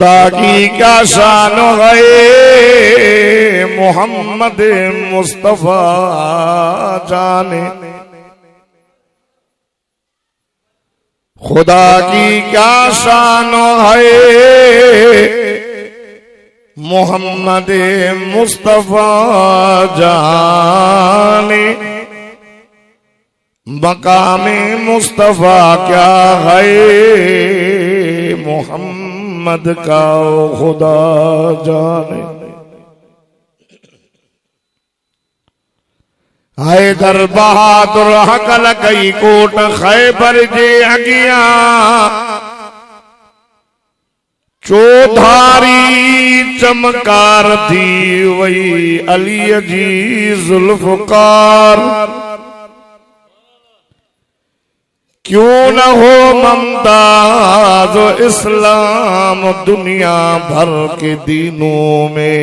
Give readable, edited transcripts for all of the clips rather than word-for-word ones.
ताकि क्या शान है मोहम्मद मुस्तफा जाने, खुदा की क्या शान है मोहम्मद मुस्तफा जाने, मकामे मुस्तफा क्या है मोहम्मद का खुदा जाने। हैदर बहादुर हकल कई कोट खैबर जे अगिया, चौधारी चमकार थी वही अली जी जुल्फकार। क्यों न हो मुमताज इस्लाम दुनिया भर के दीनों में,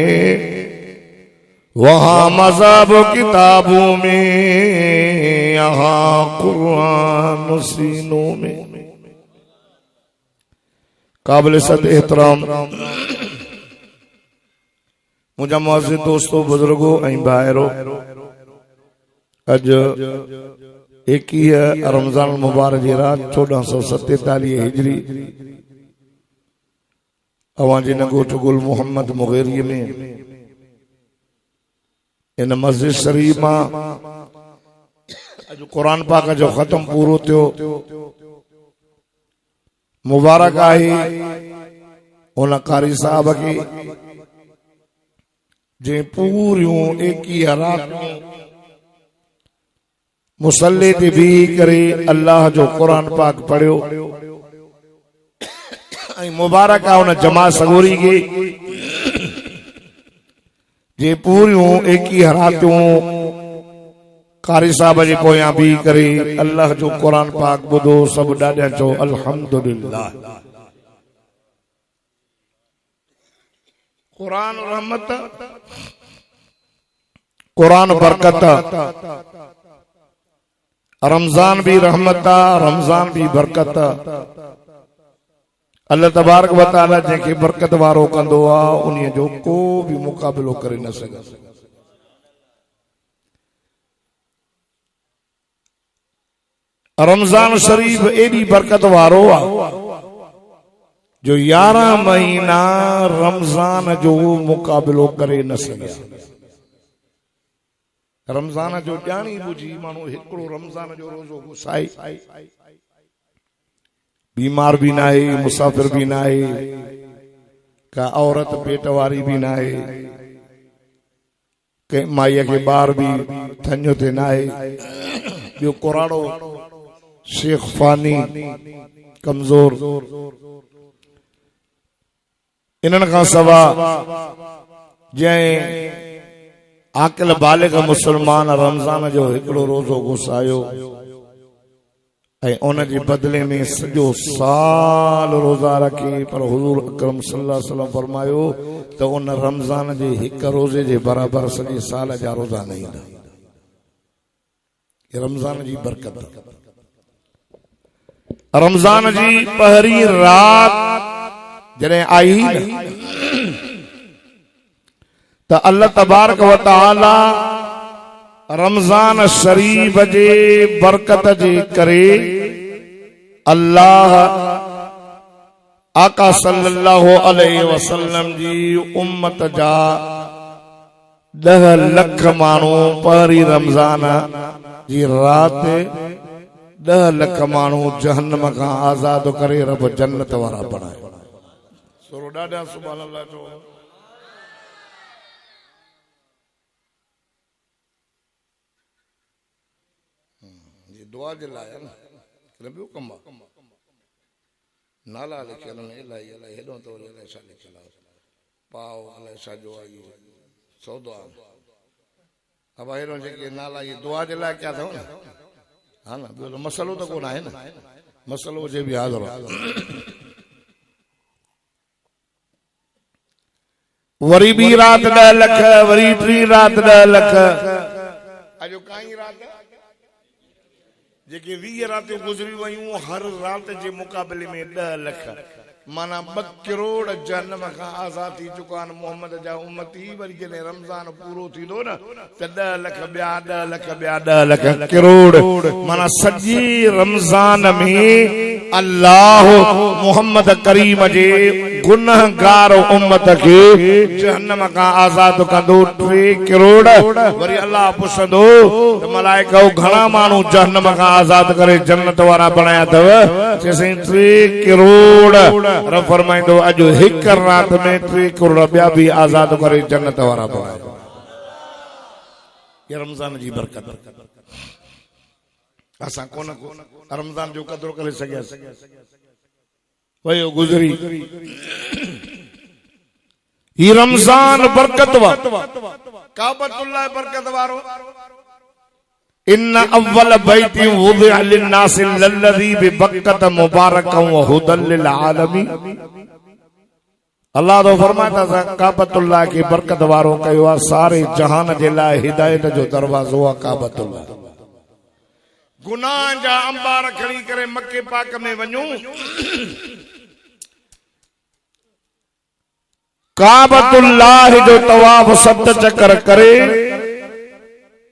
वहां मज़हब किताबों में, यहाँ कुरान सीनों में। काबिल सद एहतराम मुझा मुअज़्ज़िज़ दोस्तों, बुजुर्गों ऐं भाइरों, अज 21 रमज़ान मुबारक जी रात 1447 हिजरी अवां जे नगोट गुल मोहम्मद मुग़ेरी में इन मस्जिद शरीफ मां अज कुरान पाक जो खत्म पूरो थियो। मुबारक आहे उन कारी साहब के जे पूरियों 21 रातूं मुसल्ले ते भी करे अल्लाह जो कुरान पाक पढ़ियो। मुबारक आहे उन जमात सगोरी के जे पूरियों 21 रातूं कारी साहब जे पोयां भी करे अल्लाह जो कुरान पाक बुधो। सब ॾाढा चो अल्हम्दुलिल्लाह। कुरान रहमत, कुरान बरकत, रमजान भी रहमत, रमजान भी बरकत। अल्लाह तबारक व तआला जेके बरकत वारो कंदो आ उन जो को भी मुकाबलो करे न सके। रमजान शरीफ एडी बरकत वारो आ जो 11 महीना रमजान जो मुकाबलो करे न सके। रमजान जो ॼाणी बुझी माण्हू हिकिड़ो रमजान जो रोज़ो गुसाए, बीमार भी ना है, मुसाफिर भी ना है, का औरत पेट वारी भी ना है, के माईअ के ॿार भी थञो ते ना है, ॿियो कुराड़ो शेख फानी कमजोर। इन्हनि खां सवा जंहिं आकिल बालिग मुसलमान रमजान जो हिकिड़ो रोज़ो गुसायो ऐं उन जे बदले में सॼो साल रोज़ा रखे, पर हुज़ूर अकरम सल्लल्लाहु अलैहि वसल्लम फरमायो त उन रमजान जे हिक रोज़े जे बराबर सॼे साल जा रोज़ा न ईंदा। रमजान जी बरकत, रमजान जी पहिरीं रात जॾहिं आई न त अल्लाह तबारक व तआला रमजान शरीफ जे बरकत जे करे अल्लाह आका सल्लल्लाहु अलैहि वसल्लम जी उम्मत जा 10 लख माण्हू पहिरीं रमजान जी रात 10 लख माण्हू जहन्नम खां आज़ाद करे रब जन्नत वारा बणाए। सुरो ॾाढा सुभान अल्लाह जो। दुआ जे लाइ न ॿियो कमु आहे। नाला लिखियल आहिनि इलाही इलाही, हेॾो त वरी अलाए छा लिखियल आहे, पाव अलाए छा जो आहे, इहो सौदो आहे। अब हेॾो जेके नाला इहे दुआ जे लाइ कया अथव न, हा न, ॿियो मसलो त कोन आहे न, मसलो हुजे बि हाज़िर आहे। वरी ॿी रात 10 लख, वरी टी रात 10 लख। अॼु काई रात जेके 20 रातियूं गुज़री वयूं हर रात जे मुक़ाबले में 10 लख। माना 2 करोड़ जहन्नम खां आज़ाद थी चुका आहिनि मोहम्मद जा उम्मती। वरी जॾहिं रमज़ान पूरो थींदो न त 10 लख ॿिया 10 लख ॿिया 10 लख करोड़ माना सॼी रमज़ान में अल्लाह मोहम्मद करीम जे गुनहगार उम्मत खे जहन्नम खां आज़ाद कंदो 3 करोड़। वरी अल्लाह पुछंदो त मलाइका घणा माण्हू जहन्नम खां आज़ाद करे जन्नत वारा बणाया अथव? चइसि 3 करोड़। रब फरमाईंदो अॼु हिकु रात में 3 करोड़ ॿिया बि आज़ाद करे जन्नत वारा बणाया। ये रमज़ान जी बरकत। असां कोन रमज़ान जो कदर करे सघियासीं। वयो गुज़री ही रमज़ान बरकत वारो काबतुल्लाह बरकत वारो। इन अव्वल बैति वुदिअ लिन्नासि लल्लज़ी बिबक्कत मुबारकन व हुदल लिल आलमीन। अल्लाह तो फरमाता है काबतुल्लाह की बरकत वारो कयो आहे सारे जहान जे लाइ हिदायत जो दरवाज़ो आहे काबतुल्लाह। गुनाह जा अंबार खणी करे मक्के पाक में वञूं काबतुल्लाह जो तवाफ 7 चक्कर करे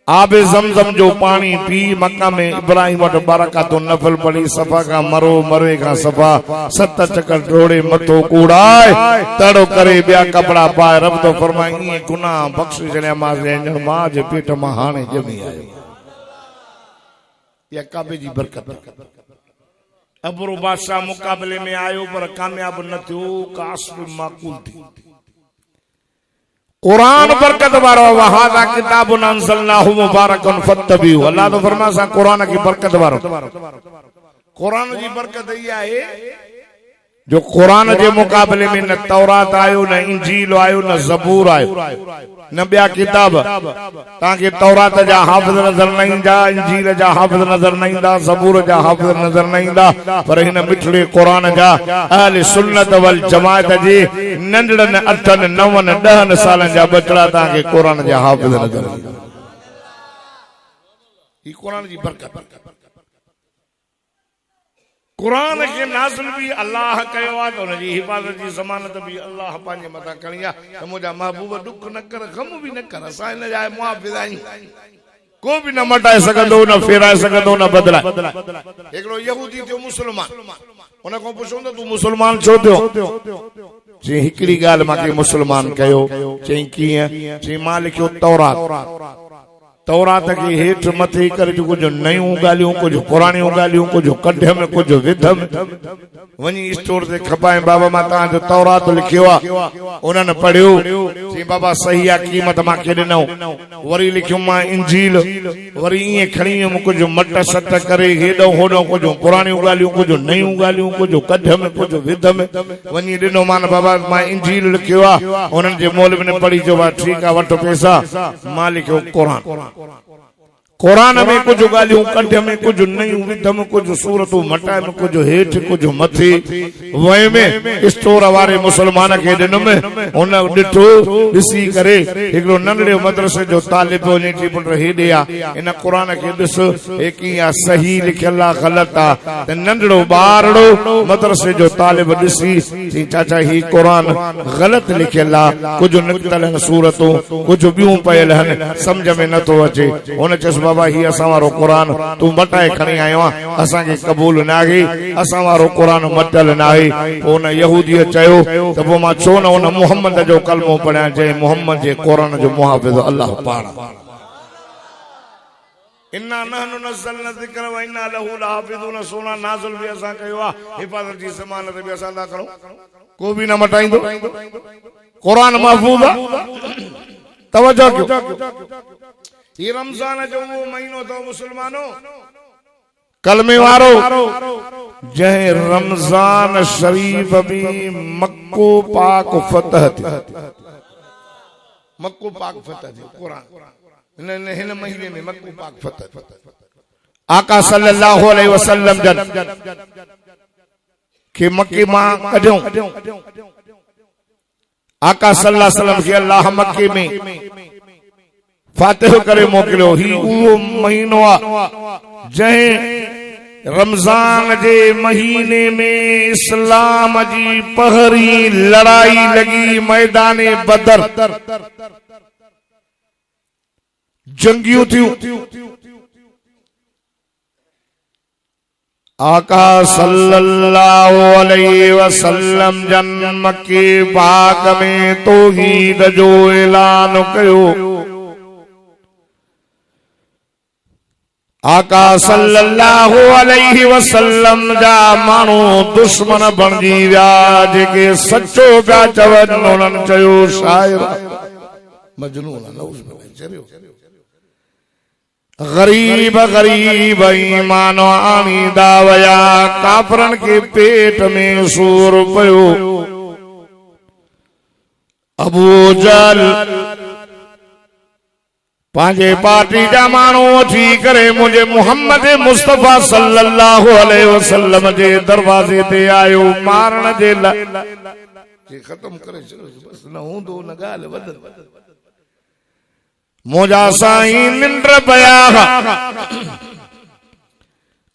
आबे ज़मज़म जो पानी पी मक्का में इब्राहिम वटि बरकतुन नफल पढ़ी सफ़ा का मरो मरे का सफ़ा 7 चक्कर डोड़े मथो कूड़ाए तड़ो करे ॿिया कपड़ा पाए रब तो फरमाए ईअं गुनाह बख़्शे छॾिया मां मां जे पेट मां हाणे ॼमी आयो। या काबे जी बरकत। अबरू बादशाह मुकाबले में आयो पर कामयाब न थियो। कास्ब माकूल थी। कुरान बरकत वारो वहादा किताबुन अंज़लनाहु मुबारकन फत्तबिहु। अल्लाह तो फरमासा कुरान की बरकत वारो। कुरान जी बरकत ये आहे जो कुरान के मुकाबले में न तौरात आयो न इंजील आयो न ज़बूर आयो न ॿिया किताब। तव्हांखे तौरात जा हाफ़िज़ नज़र न ईंदा, इंजील जा हाफ़िज़ नज़र न ईंदा, ज़बूर जा हाफ़िज़ नज़र न ईंदा, पर हिन मिठड़े कुरान जा अहले सुन्नत वल जमाअत जे नंढड़नि 8 9 10 सालनि जा बचड़ा तव्हांखे कुरान जा हाफ़िज़ नज़र ईंदा। ही कुरान जी बरकत। कुरान के नाज़िल भी अल्लाह कयो आहे त उनजी हिफ़ाज़त जी ज़मानत भी अल्लाह पंहिंजे मथां खणी आहे त मुंहिंजा महबूब दुख न कर गम भी न कर। असां हिन जा मुआफ़िज़ आहियूं। को भी न मटाए सघंदो न फेराए सघंदो न बदलाए। हिकिड़ो यहूदी थियो मुस्लमान। उन खां पुछो त तूं मुस्लमान छो थियो? चई हिकिड़ी ॻाल्हि मूंखे मुस्लमान कयो। चई कीअं? चई मां लिखियो तौरात। तौरात के हेठ मथे कर कुछ नयूं ॻाल्हियूं कुछ पुराणियूं ॻाल्हियूं कुछ कढ में कुछ विध में वञी स्टोर ते खपाए बाबा मां तव्हांजो तौरात लिखियो आहे। उन्हनि पढ़ियो। चई बाबा सही आहे क़ीमत मूंखे ॾिनो। वरी लिखियो मां इंजील। वरी ईअं खणी वियुमि कुछ मट सट करे हेॾो होॾो कुछ पुराणियूं ॻाल्हियूं कुछ नयूं ॻाल्हियूं कुछ कढ में कुछ विध में वञी ॾिनो मान बाबा मां इंजील लिखियो आहे। उन्हनि जे मौलवी ने पढ़ी चयो आहे ठीकु आहे वठो पैसा। मां लिखियो कुरान। कुरान में कुछ गालियों कढ में कुछ नयूं विध में कुछ सूरतूं मटाए में कुछ हेठ कुछ मथे वए में स्टोर वारे मुसलमान के दिन में उन ॾिठो ॾिसी करे हिकिड़ो नंढड़े मदरसे जो तालिब वञी चई पुट हेॾे आ इन कुरान खे ॾिस हे कीअं सही लिखियल आहे ग़लति आहे। त नंढड़ो ॿारड़ो मदरसे जो तालिब ॾिसी चई चाचा ही कुरान ग़लति लिखियल आहे। कुछ निकितल आहिनि सूरतूं कुछ ॿियूं पयल आहिनि सम्झ में नथो अचे। हुन चयसि बाबा ही असां वारो कुरान तू मटाए खणी आयो आहे असांखे क़बूल न आहे। असां वारो कुरान मटियल न आहे। पोइ हुन यहूदीअ चयो त पोइ मां छो न हुन मुहम्मद जो कलमो पढ़ियां जंहिं मुहम्मद जे कुरान जो मुहाफ़िज़ अल्लाह पाण। इन्ना नहनु नज़्ज़लना ज़िक्र व इन्ना लहू लहाफ़िज़ून। सोना नाज़िल भी असां कयो आहे हिफ़ाज़त जी ज़मानत भी असां था करूं। को भी न मटाईंदो। कुरान महफूज़ आहे। तवज्जो कयो। ये रमजान जो वो महीनो तो मुसलमानों कलमे वारो जय रमजान शरीफ भी मक्को पाक फतह थी। मक्को पाक फतह थी कुरान हिन महीने में मक्को पाक फतह। आका सल्लल्लाहु अलैहि वसल्लम जन के मक्के मां कढियो। आका सल्लल्लाहु अलैहि वसल्लम के अल्लाह मक्के में फातिह करे मोकिलियो। ही उहो महीनो आहे जंहिं रमजान जे महीने में इस्लाम जी पहरी लड़ाई लगी मैदान बदर जंगियूं थियूं आका सल्लल्लाहु अलैहि वसल्लम जन्म के बाग में तौहीद जो ऐलान कयो आका सल्लल्लाहु अलैहि वसल्लम जा माण्हू दुश्मन बणजी विया जेके सचो पिया चवनि उन्हनि चयो शाइर मजनून गरीब गरीब ईमान आणींदा वया काफरन के पेट में सूर पयो अबू जहल पांजे पार्टी जा माण्हू थी करे मुझे मोहम्मद मुस्तफा सल्लल्लाहु अलैहि वसल्लम जे दरवाजे ते आयो मारण जे लाइ खत्म करे बस न हूंदो न ॻाल्हि वधंदी मुझा साईं निंड पया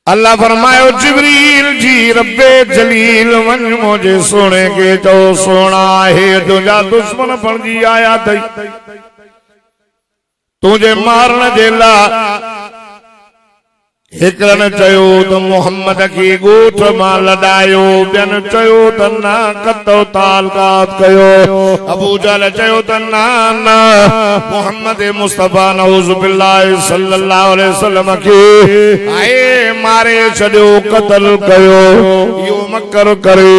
अल्लाह फरमायो जिब्रील जी रब्बे जलील वन मुझे सोने के चो सोना है तुझा दुश्मन बणजी आया थई तुझे मारण जे लाइ हिकड़न चयो त मोहम्मद खे ॻोठ मां लॾायो ॿियनि चयो त न कतो तालकात कयो अबू जहल चयो त न मोहम्मद मुस्तफा नऊज़ बिल्लाह सल्लल्लाहु अलैहि वसल्लम खे आए मारे छॾियो क़त्ल कयो इहो मकर करे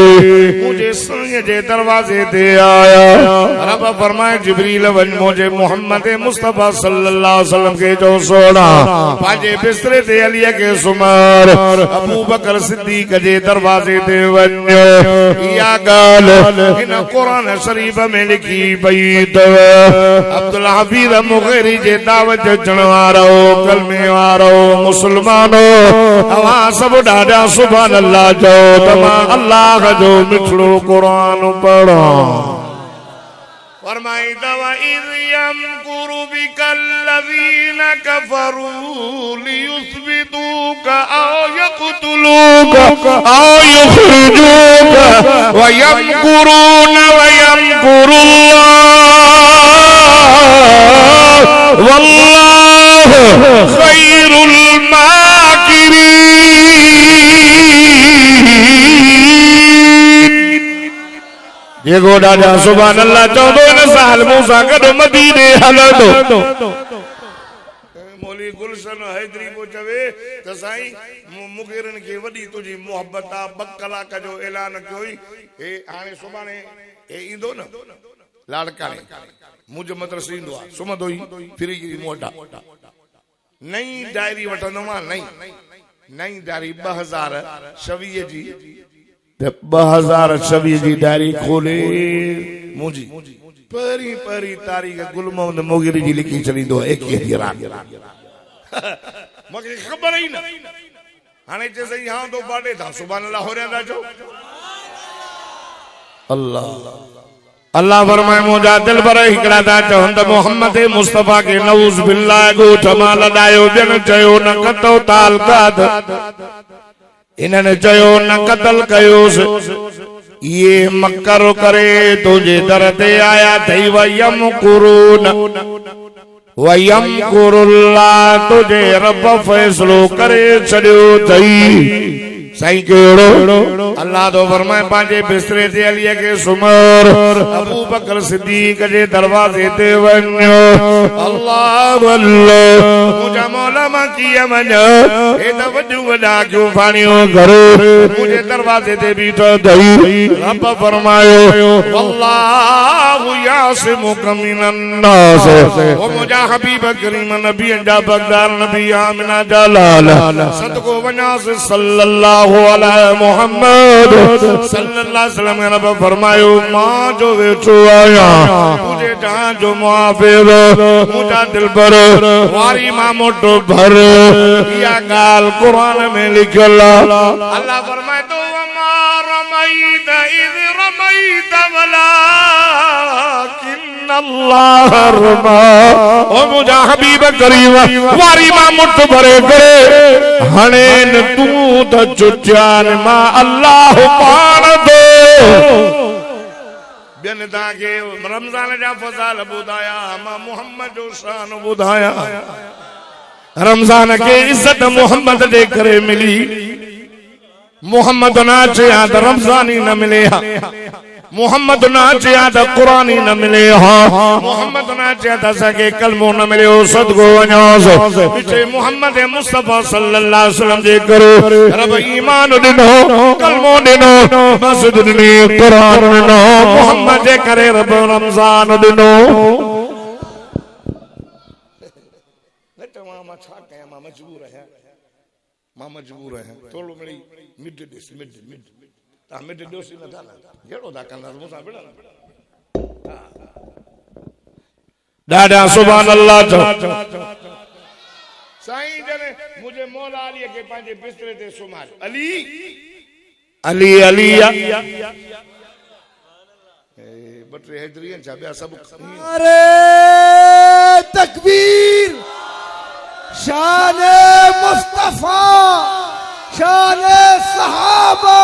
मुंहिंजे साईं जे दरवाज़े ते आया रब फरमाए जिब्रील वञ मुंहिंजे मोहम्मद मुस्तफा सल्लल्लाहु अलैहि वसल्लम खे चओ सोना पंहिंजे बिस्तरे ते हली के सुमार अबू बकर सिद्दीक जे दरवाजे ते वञो या ॻाल्हि हिन कुरान शरीफ में लिखी पई अथव अब्दुल हफीज़ मुग़ीरी जे दावत अचण वारो कलमे वारो मुसलमानो अवां सभु ॾाढा सुभान अल्लाह चओ त मां अल्लाह जो मिठड़ो कुरान पढ़ां फरमाई दवा इज़ यमकुरु बिकल्लज़ीना कफरू लियुस्बितूका औ यक़्तुलूका औ युख़रिजूका व यमकुरूना व यमकुरुल्लाह वल्लाहु खैरुल माकिरीन जेको ॾाढा सुभान अल्लाह चवंदो इन साल मूंसां गॾु मदीने हलंदो मौलवी गुलशन हैदरी को चवे त साईं मुग़ीरन खे वॾी तुंहिंजी मोहबत आहे 2 कलाक जो ऐलान कयो हे हाणे सुभाणे हे ईंदो न लाड़काणे मुंहिंजो मदरसो ईंदो आहे सुम्हंदो ई फिरी मोटा नई डायरी वठंदो मां नई डायरी 2026 जी 2026 जी डायरी खोले मुंहिंजी परी तारीख़ गुल मोहम्मद मोगीरी जी लिखी छॾींदो 21 जी रात मूंखे ख़बर ई न हाणे चइसई हाँ तो बाटे था सुभान अल्लाह हो रहा जो अल्लाह फरमाए मुंहिंजा दिल पर हिकिड़ा था चवनि त मोहम्मद मुस्तफा खे नऊज़ बिल्लाह ॻोठ मां लॾायो ॿियनि चयो न कतो तालकात इन्हनि चयो न क़त्ल कयोसि ये मकर करे तुझे दर ते आया थई वयम कुरुल्लाह तुझे रब फैसलो करे छॾियो थई साईं केड़ो अल्लाह तो फरमाए पंहिंजे बिस्तरे ते अलीअ खे सुमर अबू बकर सिद्दीक जे दरवाजे ते वञो अल्लाह अल्लाह मुंहिंजा मौला मां कीअं वञा हे त वॾियूं वॾा क्यों फाणियो घर मुंहिंजे दरवाजे ते बीठो अथई रब फरमायो अल्लाहु यासिमुका मिनन नास ओ मुंहिंजा हबीब करीम नबी जा बगदार नबी आमिना जा लाल सदको वञास सल्लल्लाहु अलैहि मोहम्मद सल्लल्लाहु अलैहि वसल्लम ने रब फरमायो मां जो वेठो आया तुझे जहां जो मुआफिर मुझा दिल पर वारी मां मोटो भर या गाल कुरान में लिखल अल्लाह फरमाए तो वमा रमैत इज़ रमैत वलाकिन अल्लाह रमा ओ मुझा हबीब करीम वारी मां मुठ भरे करे हणे न तू त चुचान मां अल्लाह पाण दो बिन ताके रमजान जा फज़ाल बुधाया मां मोहम्मद जो शान बुधाया रमजान के इज्जत मोहम्मद दे करे मिली मोहम्मद ना चया त रमजानी न मिले मोहम्मद ना चया त कुरानी न मिले मोहम्मद ना चया त सके कलमो न मिले सदगो वञोसि पीछे मोहम्मद मुस्तफा सल्लल्लाहु अलैहि वसल्लम जे करो रब ईमान दिनो कलमो दिनो मस्जिद दिनी कुरान दिनो मोहम्मद जे करे रब रमजान दिनो मजबूर है थोड़ो मिड़ी मिड दिस मिड मिड ता मिड दोसी न था जेड़ो दा कंदा मुसा बेड़ा दादा सुभान अल्लाह साईं जने मुझे मौला अली के पांजे बिस्तरे ते सुमार अली अली अलिया ए बटरे हैदरियन छा बया सब अरे तकबीर शान मुस्तफा शान सहाबा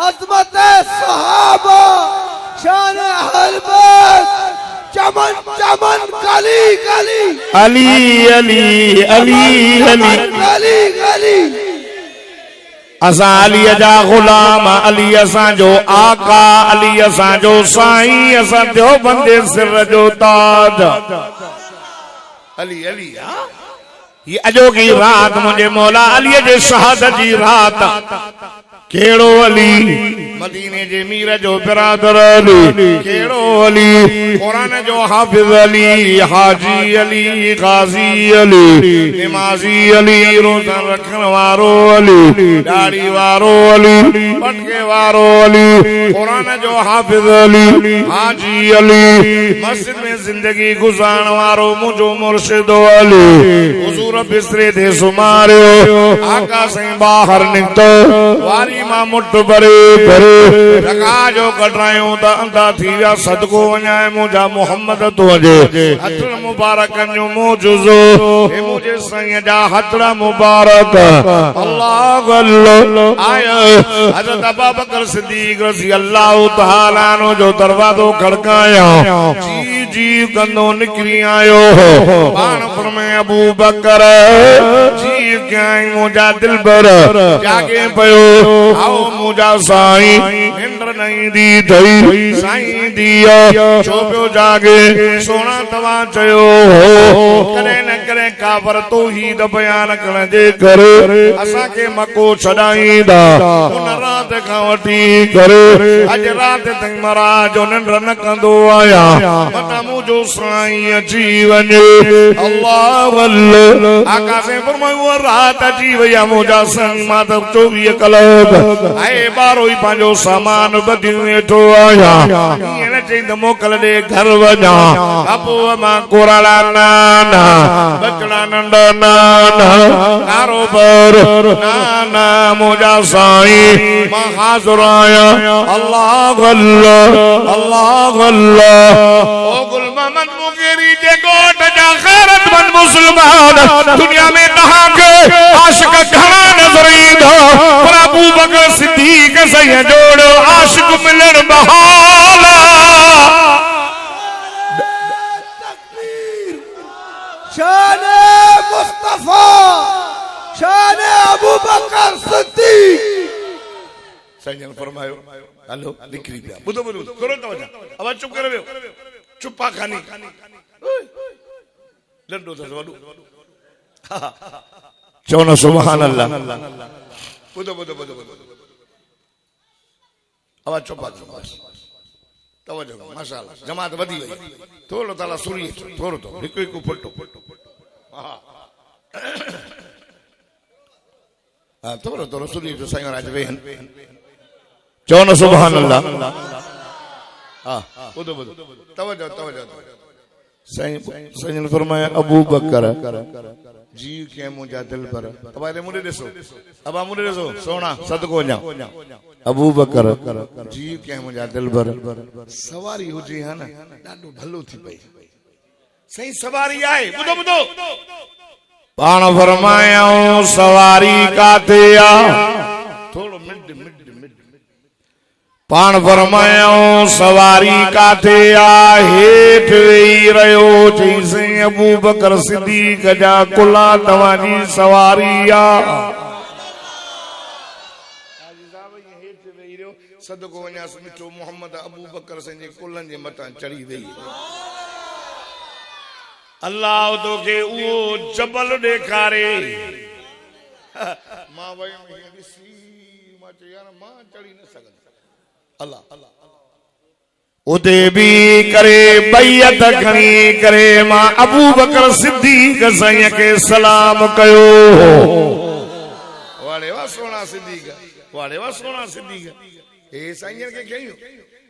अज़मत सहाबा शान अहल बैत चमन चमन गली गली अली अली अली अली गली गली असा अली जा गुलाम अली असा जो आका अली असा जो साईं असा देवबंदे सिर जो ताज अली अली ये अजो की रात मुझे मौला अली जे शहादत जी रात केड़ो अली मदीने जे मीर जो बिरादर अली केड़ो अली कुरान जो हाफिज अली हाजी अली गाजी अली नमाजी अली रोजा रखण वारो अली दाढ़ी वारो अली पटके वारो अली कुरान जो हाफिज अली हाजी अली मस्जिद में जिंदगी गुजारण वारो मुझो मुर्शिद अली हुजूर बिस्तरे ते सुमारियो आका से बाहर निकतो वारी मां मुठ भरे भरे रका जो कटरायो त अंदा थी विया सदको वञाए मुझा मोहम्मद तुझे हथड़ मुबारक जो मोजूज़ो हे मुझे साईं जा हथड़ा मुबारक अल्लाह अल्लाह आया हज़रत अबू बकर सिद्दीक़ रज़ी अल्लाह तआला अन्हु जो दरवाज़ो खड़काया जी जी कंदो निकरी आयो पाण फरमाए अबू बकर जी कई मुझा दिलबर जागे पयो आओ मुझा साईं निंद्र नहीं दी थई साईं दिया छो पियो जागे सोना तवा चयो हो करे न करे काफर तौहीद बयान करण जे करे असा के मको छडाईंदा उन रात खां वठी करे अज रात ताईं महाराज निंद्र न कंदो आया मता मुझो साईं अची वञे अल्लाह अल्लाह आका से फरमायो रात अची वया मुझा साईं मां त 24 कलाक आए बारो ही पांजो सामान बधी वेठो आया इन चईंद मोकल दे घर वञा अपो मां कोराला नाना बचड़ा नंढा नाना कारोबार नाना मुझा साईं मां हाज़िर आया अल्लाह अल्लाह अल्लाह अल्लाह ओ गुल मोहम्मद मुगेरी जे गोट जा गैरतमंद मुसलमान दुनिया में कहां के आशिक घणा नजर ईंदा पर अबू बकर सिद्दीक सही जोड़ो आशिक मिलन बहाला तकबीर शान मुस्तफा शान अबू बकर सिद्दीक सही फरमायो हेलो निकरी पिया बुधो बुधो तुरंत वजा अब चुप करे वियो चुप्पा खानी लंडो तो वडू चौना सुभान अल्लाह बुधो बुधो बुधो अब चुप्पा तवजो माशाअल्लाह जमात वधी वई थोड़ो ताला सुरी थोड़ो तो हिकु हिकु फुटो हां थोड़ो थोड़ो सुरी जो साईं राज वेहन चौना सुभान अल्लाह हां बुधो बुधो तवजो तवजो साईं ने फरमाया अबू बकर जी के मुझा दिल पर अब आरे मुंडे ॾिसो अब मुंडे ॾिसो सोना सदको वञा अबू बकर जी के मुझा दिल पर सवारी हुजे है ना ॾाढो भलो थी पई सही सवारी आहे ॿुधो ॿुधो पाण फरमायाऊं सवारी काथे आ थोड़ो मिड मिड मिड पाण फरमायाऊं सवारी काथे आ हेठ वेही रहियो चईं अबू बकर सिद्दीक़ जा कुला तव्हांजी सवारी आ सदको वञा मिठो मोहम्मद अबू बकर सिंह जे कुलनि जे मथां चढ़ी वई अल्लाह तोखे उहो जबल ॾेखारे मां वई ॾिसी मां चयो यार मां चढ़ी न सघंदो अल्लाह उते बि करे बैयत खणी करे मां अबू बकर सिद्दीक़ साईं खे सलाम कयो वाड़े वा सोना सिद्दीक़ वाड़े वा सोना सिद्दीक़ ए साईं खे कहियो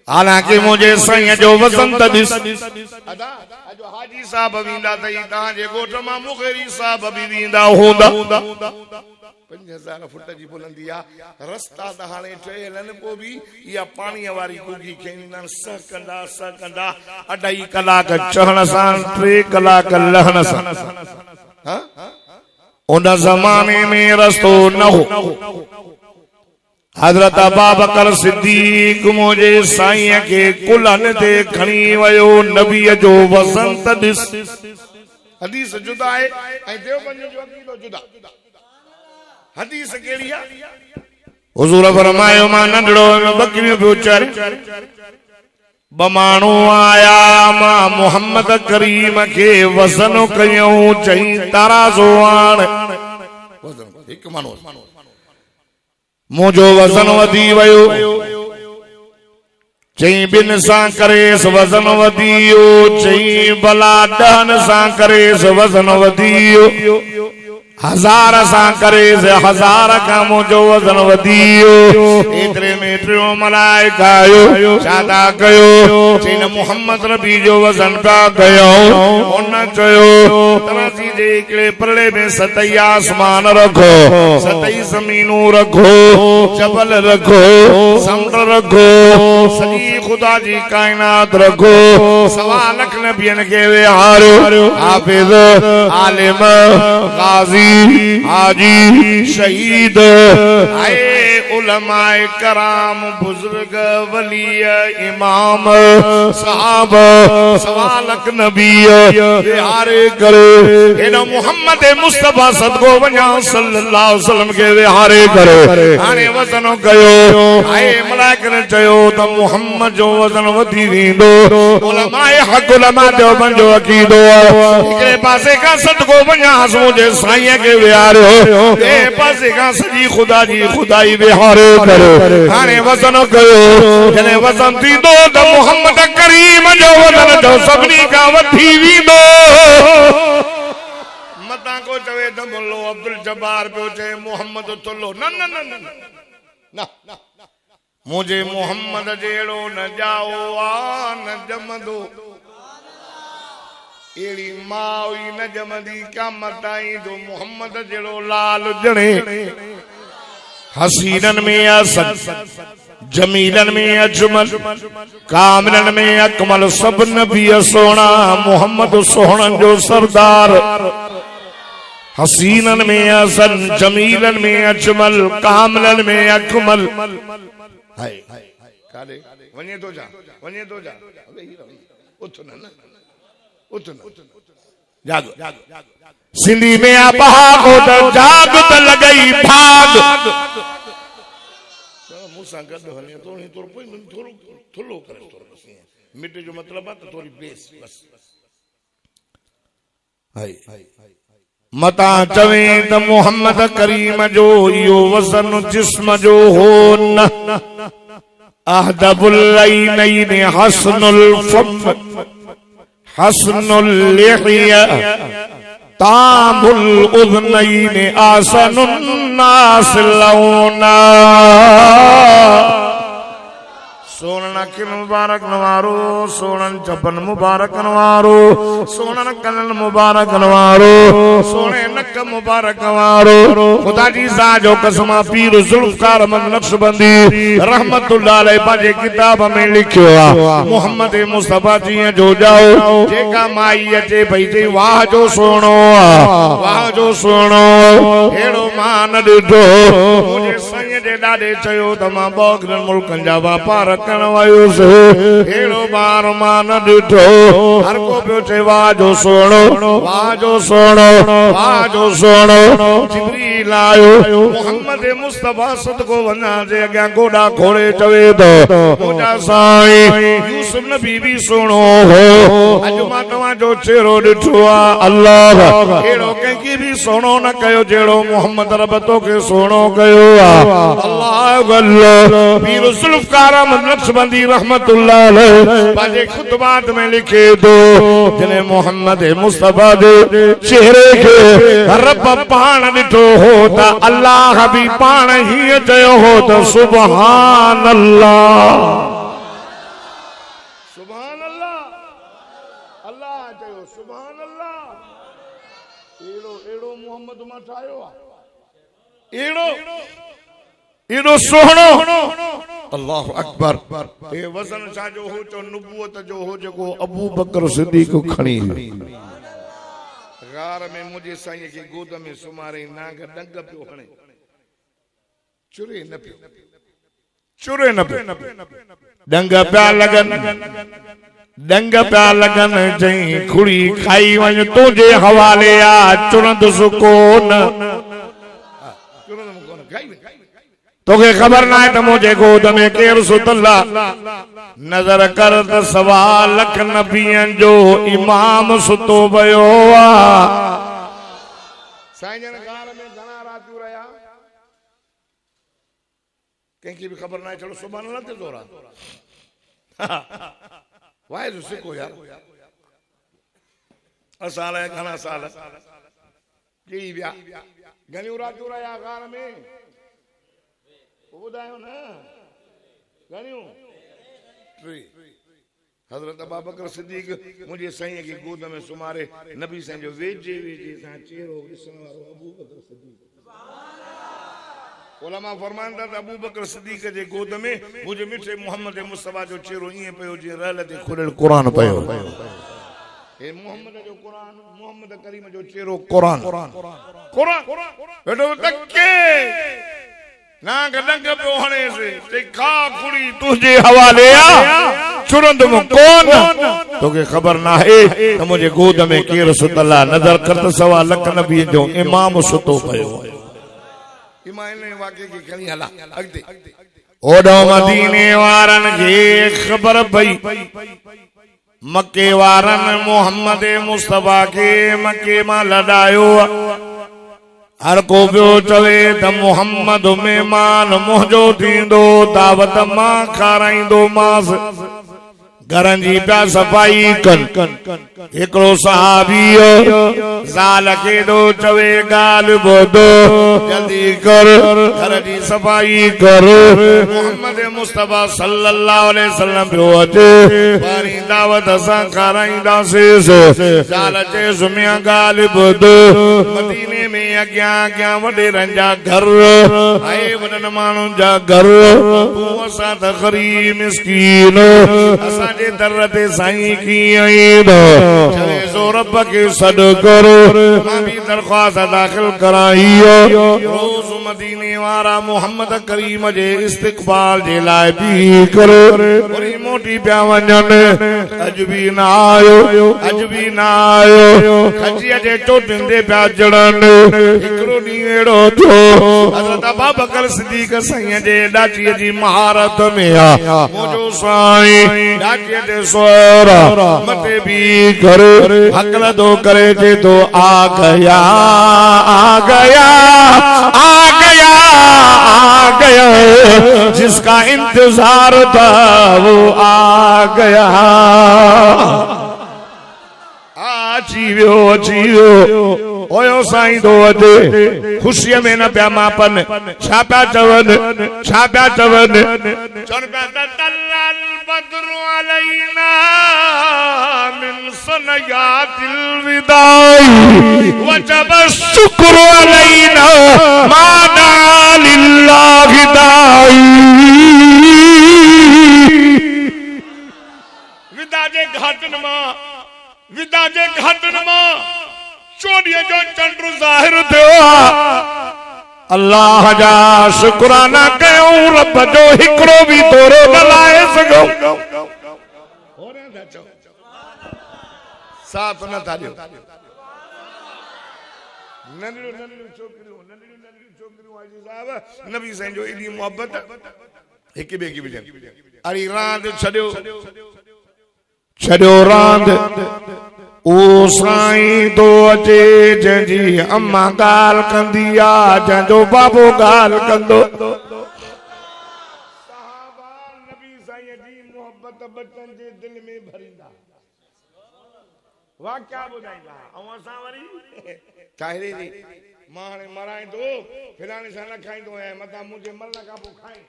हालांकि मुझे साईं जो वसंत ॾिस अदा अजो हाजी साहब वींदा तई तां जे ॻोठ मां मुखेरी साहब बि वींदा हूंदा 5000 फुट जी बुलंदी आ रस्ता त हाणे ठहियल को बि इहा पाणीअ वारी कुगी खेंदा सकंदा 2.5 कलाक चढ़ण सां 3 कलाक लहण सां हां उन ज़माने में रस्तो न हो हजरत अबू बकर सिद्दीक़ मुझे साईं के कुलन ते खणी वयो नबी जो वसंत ॾिस हदीस जुदा है ऐं देवबंद जो अक़ीदो जुदा हदीस केड़ी आ हुजूर फरमायो मां नंढड़ो बकरियूं पियो चर बमाणो आया मां मोहम्मद करीम के वज़न कयूं चई ताराज़ो आण वज़न हिक मानो मुझो वज़न वधी वयो चई बिन सां करे वज़न वधियो चई भला 10 सां करे वज़न वधियो 1000 सां करे 1000 का मुझो वज़न वधियो एतरे में टियों मलाइका आयो छाता कयो चई न मोहम्मद नबी जो वज़न का कयो उन चयो तरासी जे हिकिड़े परड़े में 27 आसमान रखो 27 ज़मीनूं रखो जबल रखो समुंड रखो सॼी खुदा जी कायनात रखो 1.25 लाख नबियन के विहारियो हाफिज़ आलिम गाज़ी हाजी शहीद आए उलमाए कराम बुजुर्ग वली इमाम साहब 1.25 लाख नबी विहारे करे एनो मोहम्मद मुस्तफा सदको वञा सल्लल्लाहु अलैहि वसल्लम के विहारे करे हाणे वज़न कयो आए मलाइक ने चयो त मोहम्मद जो वज़न वधी वेंदो उलमाए हक उलमा जो पंहिंजो अक़ीदो हिकिड़े पासे खां सदको वञा मुंहिंजे साईं के विहारियो ए पासे खां सॼी खुदा जी खुदाई विहारे करे हाणे वज़न कयो जॾहिं वज़न थींदो त मोहम्मद करीम जो वज़न जो सभिनी खां वधी वेंदो मतां को चवे त मुल्लो अब्दुल जब्बार पियो चए मोहम्मद थुल्लो न न न न मुझे मोहम्मद जहिड़ो न ॼाओ आ न ॼमंदो एड़ी मां हुई न ॼमंदी क़यामत ताईं जो मोहम्मद जहिड़ो लाल ॼणे हसीनन में असन जमीलन में अजमल कामिलन में अकमल सब नबी सोना मोहम्मद सोहणन जो सरदार हसीनन में असन जमीलन में अजमल कामिलन में अकमल हाय काले वने तो जा उठ न जाग सिंधी में आ बहागो त जाग त लगई भाग मूसा गद हले तो ही तोर पोइ थोरो थुलो करे तोर बस मिट जो मतलब है तो थोड़ी बेस बस हाय मता चवे त मोहम्मद करीम जो यो वज़न जिस्म जो हो न अहदबुल लैनैन हसनुल फम हसनुल लिहिया तामुल उज़नैन आसनुन नास लौना सोनन अखिन मुबारक नवारो सोनन चपन मुबारक नवारो सोनन कनन मुबारक नवारो सोने नक मुबारक नवारो खुदा जी साजो कसमा पीर जुल्फकार अहमद नक्शबंदी रहमतुल्लाह अलैहि पाजे किताब में लिखियो आ मोहम्मद मुस्तफा जी जो जाओ जेका माई अचे भई जे वाह जो सोनो वाह जो सोनो एड़ो मान ॾिठो मुझे साईं जे ॾाॾे चयो त मां ॿ मुल्कनि जा वापार करण वयुसि एड़ो बार मान ॾिठो हर को पियो चए वाह जो सोनो वाह जो सोनो वाह जो सोनो जिब्रील आयो मोहम्मद मुस्तफा सदको वञा जे अॻियां गोॾा खोले चवे थो मुंहिंजा साईं यूसुफ नबी भी सोनो हो अॼु मां तव्हांजो चेहरो ॾिठो आहे अल्लाह अहिड़ो कंहिंखे बि सोनो न कयो जहिड़ो मोहम्मद रब तोखे सोनो कयो आहे अल्लाह अल्लाह पीर जुल्फकार अहमद नक्शबंदी रहमतुल्लाह अलैहि पंहिंजे खुतबात में लिखे थो जिने मोहम्मद मुस्तफा जे चेहरे खे रब पाण ॾिठो हो त अल्लाह बि पाण हीअं चयो हो त सुभान अल्लाह सुभान अल्लाह अल्लाह चयो सुभान अल्लाह एड़ो एड़ो मोहम्मद मां ठाहियो आहे एड़ो एड़ो सोहणो अल्लाह अकबर ए वज़न छा जो हो चो नबूवत जो हो जेको अबू बकर सिद्दीक खणी गार में मुझे साईं के गोद में सुमारे नाग डंग पियो हणे चुरे न पियो डंग पिया लगन डंग पिया लगन चई खुड़ी खाई वञ तुंहिंजे हवाले आ चुरंद सुकोन तोखे ख़बर ना है त मुझे गोद में केर सुतला नजर कर त सवा लख नबियन जो इमाम सुतो वयो आ साईं जन गार में घणा रातियूं रहिया कंहिंखे बि ख़बर ना है चलो सुभान अल्लाह ते जोरा वाहे जो सिको यार असां लाइ घणा साल जी विया घणियूं रातियूं रहिया गार में ॿुधायो न घणियूं टे हज़रत अबू बकर सिद्दीक मुंहिंजे साईं खे गोद में सुमारे नबी साईं जो वेझे वेझे सां चेहरो ॾिसण वारो अबू बकर सिद्दीक उलमा फरमान था त अबू बकर सिद्दीक जे गोद में मुंहिंजे मिठे मोहम्मद मुस्तफा जो चेहरो ईअं पियो जीअं रहल ते खुलियल क़ुरान पियो हे मोहम्मद जो क़ुरान मोहम्मद करीम जो चेहरो क़ुरान क़ुरान वेठो तके नाग डंग पियो हणे से खा खुड़ी तुझे हवाले आ चुरंद मु कोन तोखे ख़बर ना है त मुझे गोद में केर सुतला नजर कर त सवा लख नबी जो इमाम सुतो पयो इमाम ने वाक़े की खणी हला अगते ओडो मदीने वारन के खबर पई मक्के वारन मोहम्मद मुस्तफा के मक्के मां लडायो हर को पियो चवे त मोहम्मद मेहमान मुंहिंजो थींदो दावत मां खाराईंदो मास घरनि जी पिया सफ़ाई कनि हिकिड़ो सहाबी ज़ाल खे थो चवे ॻाल्हि ॿुधो जल्दी कर घर जी सफ़ाई कर मोहम्मद मुस्तफा सल्लल्लाहु अलैहि वसल्लम पियो अचे पहिरीं दावत असां खाराईंदासीं ज़ाल चए सुम्हिया ॻाल्हि ॿुधो मदीने में अॻियां अॻियां वॾेरनि जा घर आहे वॾनि माण्हुनि जा घर असां त ग़रीब मिस्कीन असां जे दर ते साईं कीअं ईंदो चवे सो रब खे सॾु करो मां बि दरख़्वास्त दाख़िल कराई रोज़ मदीने वारा मोहम्मद करीम जे इस्तक़बाल जे लाइ बीह करे वरी मोटी पिया वञनि अॼु बि न आयो अॼु बि न आयो खजीअ जे चोटियुनि ते पिया चढ़नि हिकिड़ो ॾींहुं अहिड़ो थियो हज़रत अबू बकर सिद्दीक़ साईं जे ॾाचीअ जी महारत में आ मुंहिंजो साईं ॾाचीअ ते सोरा मथे भी करे हकल दो करे थे तो आ गया आ गया आ गया आ गया जिसका इंतजार था वो आ गया अची वियो ओयो साईं दो अजे खुशीअ में न पिया मापन छा पिया चवनि चवनि पिया तल्लल बद्रु अलैना मिन सनयातिल विदाई वजब शुक्र अलैना मा लिल्लाहि दाई विदा जे घाटन मां चोॾीअ जो चंड ज़ाहिर थियो अल्लाह जा शुक्राना कयूं रब जो हिकिड़ो बि तोरो न लाहे सघो साथ न था ॾियो नंढियूं छोकिरियूं हाजी साहब नबी साईं जो एॾी मोहबत हिक ॿिए खे विझनि अड़ी रांदि छॾियो रांदि ओ साईं तो अचे जंहिंजी अम्मा ॻाल्हि कंदी आ जंहिंजो बाबो ॻाल्हि कंदो नबी साईं जी मोहबत बचन जे दिल में भरींदा वाक़िया ॿुधाईंदा ऐं असां वरी काहिरे जी मां हाणे मराईंदो फिराणे सां न खाईंदो आहियां मथां मुंहिंजे मल खां पोइ खाई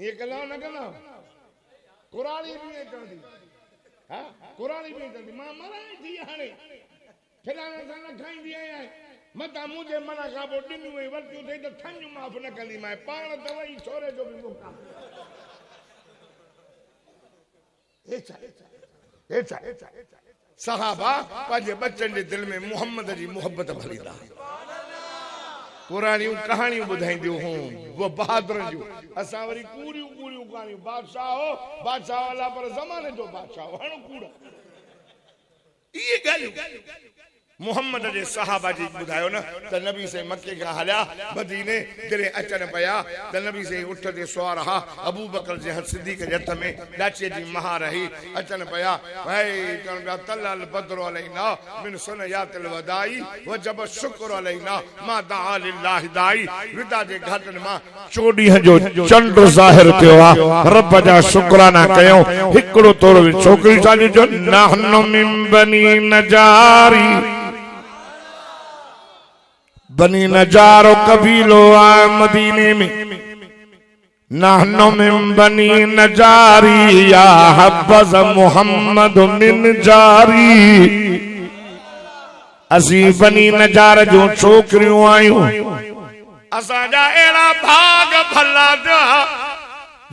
ये कलाओ न कलाओ कुरानी भी नहीं चलती हां कुरानी भी नहीं चलती मां मराई थी हाने फिराने सां न खाईंदी आहियां मथां मुंहिंजे मन खां पोइ ॾिनियूं वई वर्तियूं अथई त थंजूं माफ़ न कंदी मां पाण दवाई छोरे जो बि मोकिलां सहाबा पंहिंजे बच्चनि जे दिल में मोहम्मद जी मोहब्बत भरींदा पुराणियूं कहाणियूं ॿुधाईंदियूं हुयूं वो बहादुरनि जूं असां वरी कूड़ियूं कहाणियूं बादशाह वाला पर ज़माने जो बादशाह हण कूड़ा इहे ॻाल्हियूं मोहम्मद जे सहाबा जी ॿुधायो न त नबी से मके खां हलिया मदीने जॾहिं अचनि पिया त नबी से उठ ते सुवार हा अबू बकर जे सिद्दीक़ जे हथ में ॾाचीअ जी महार रही अचनि पिया भाई चवनि पिया तल्लल बद्रु अलैना मिन सनयातिल वदाई वजब शुक्र अलैना मा दआ लिल्लाहि दाई विदा जे घाटनि मां चोॾींहं जो चंड ज़ाहिर थियो आहे रब जा शुक्राना कयूं हिकिड़ो तोरो छोकिरी चाली जो नहनु मिन बनी नजारी बनी नजारो कबीलो आ मदीने में नहनु मिन बनी नजारी या हब्बज़ मुहम्मद मिन जारी असी बनी नजार जो छोकरियूं आयूं असांजा अहिड़ा भाग भला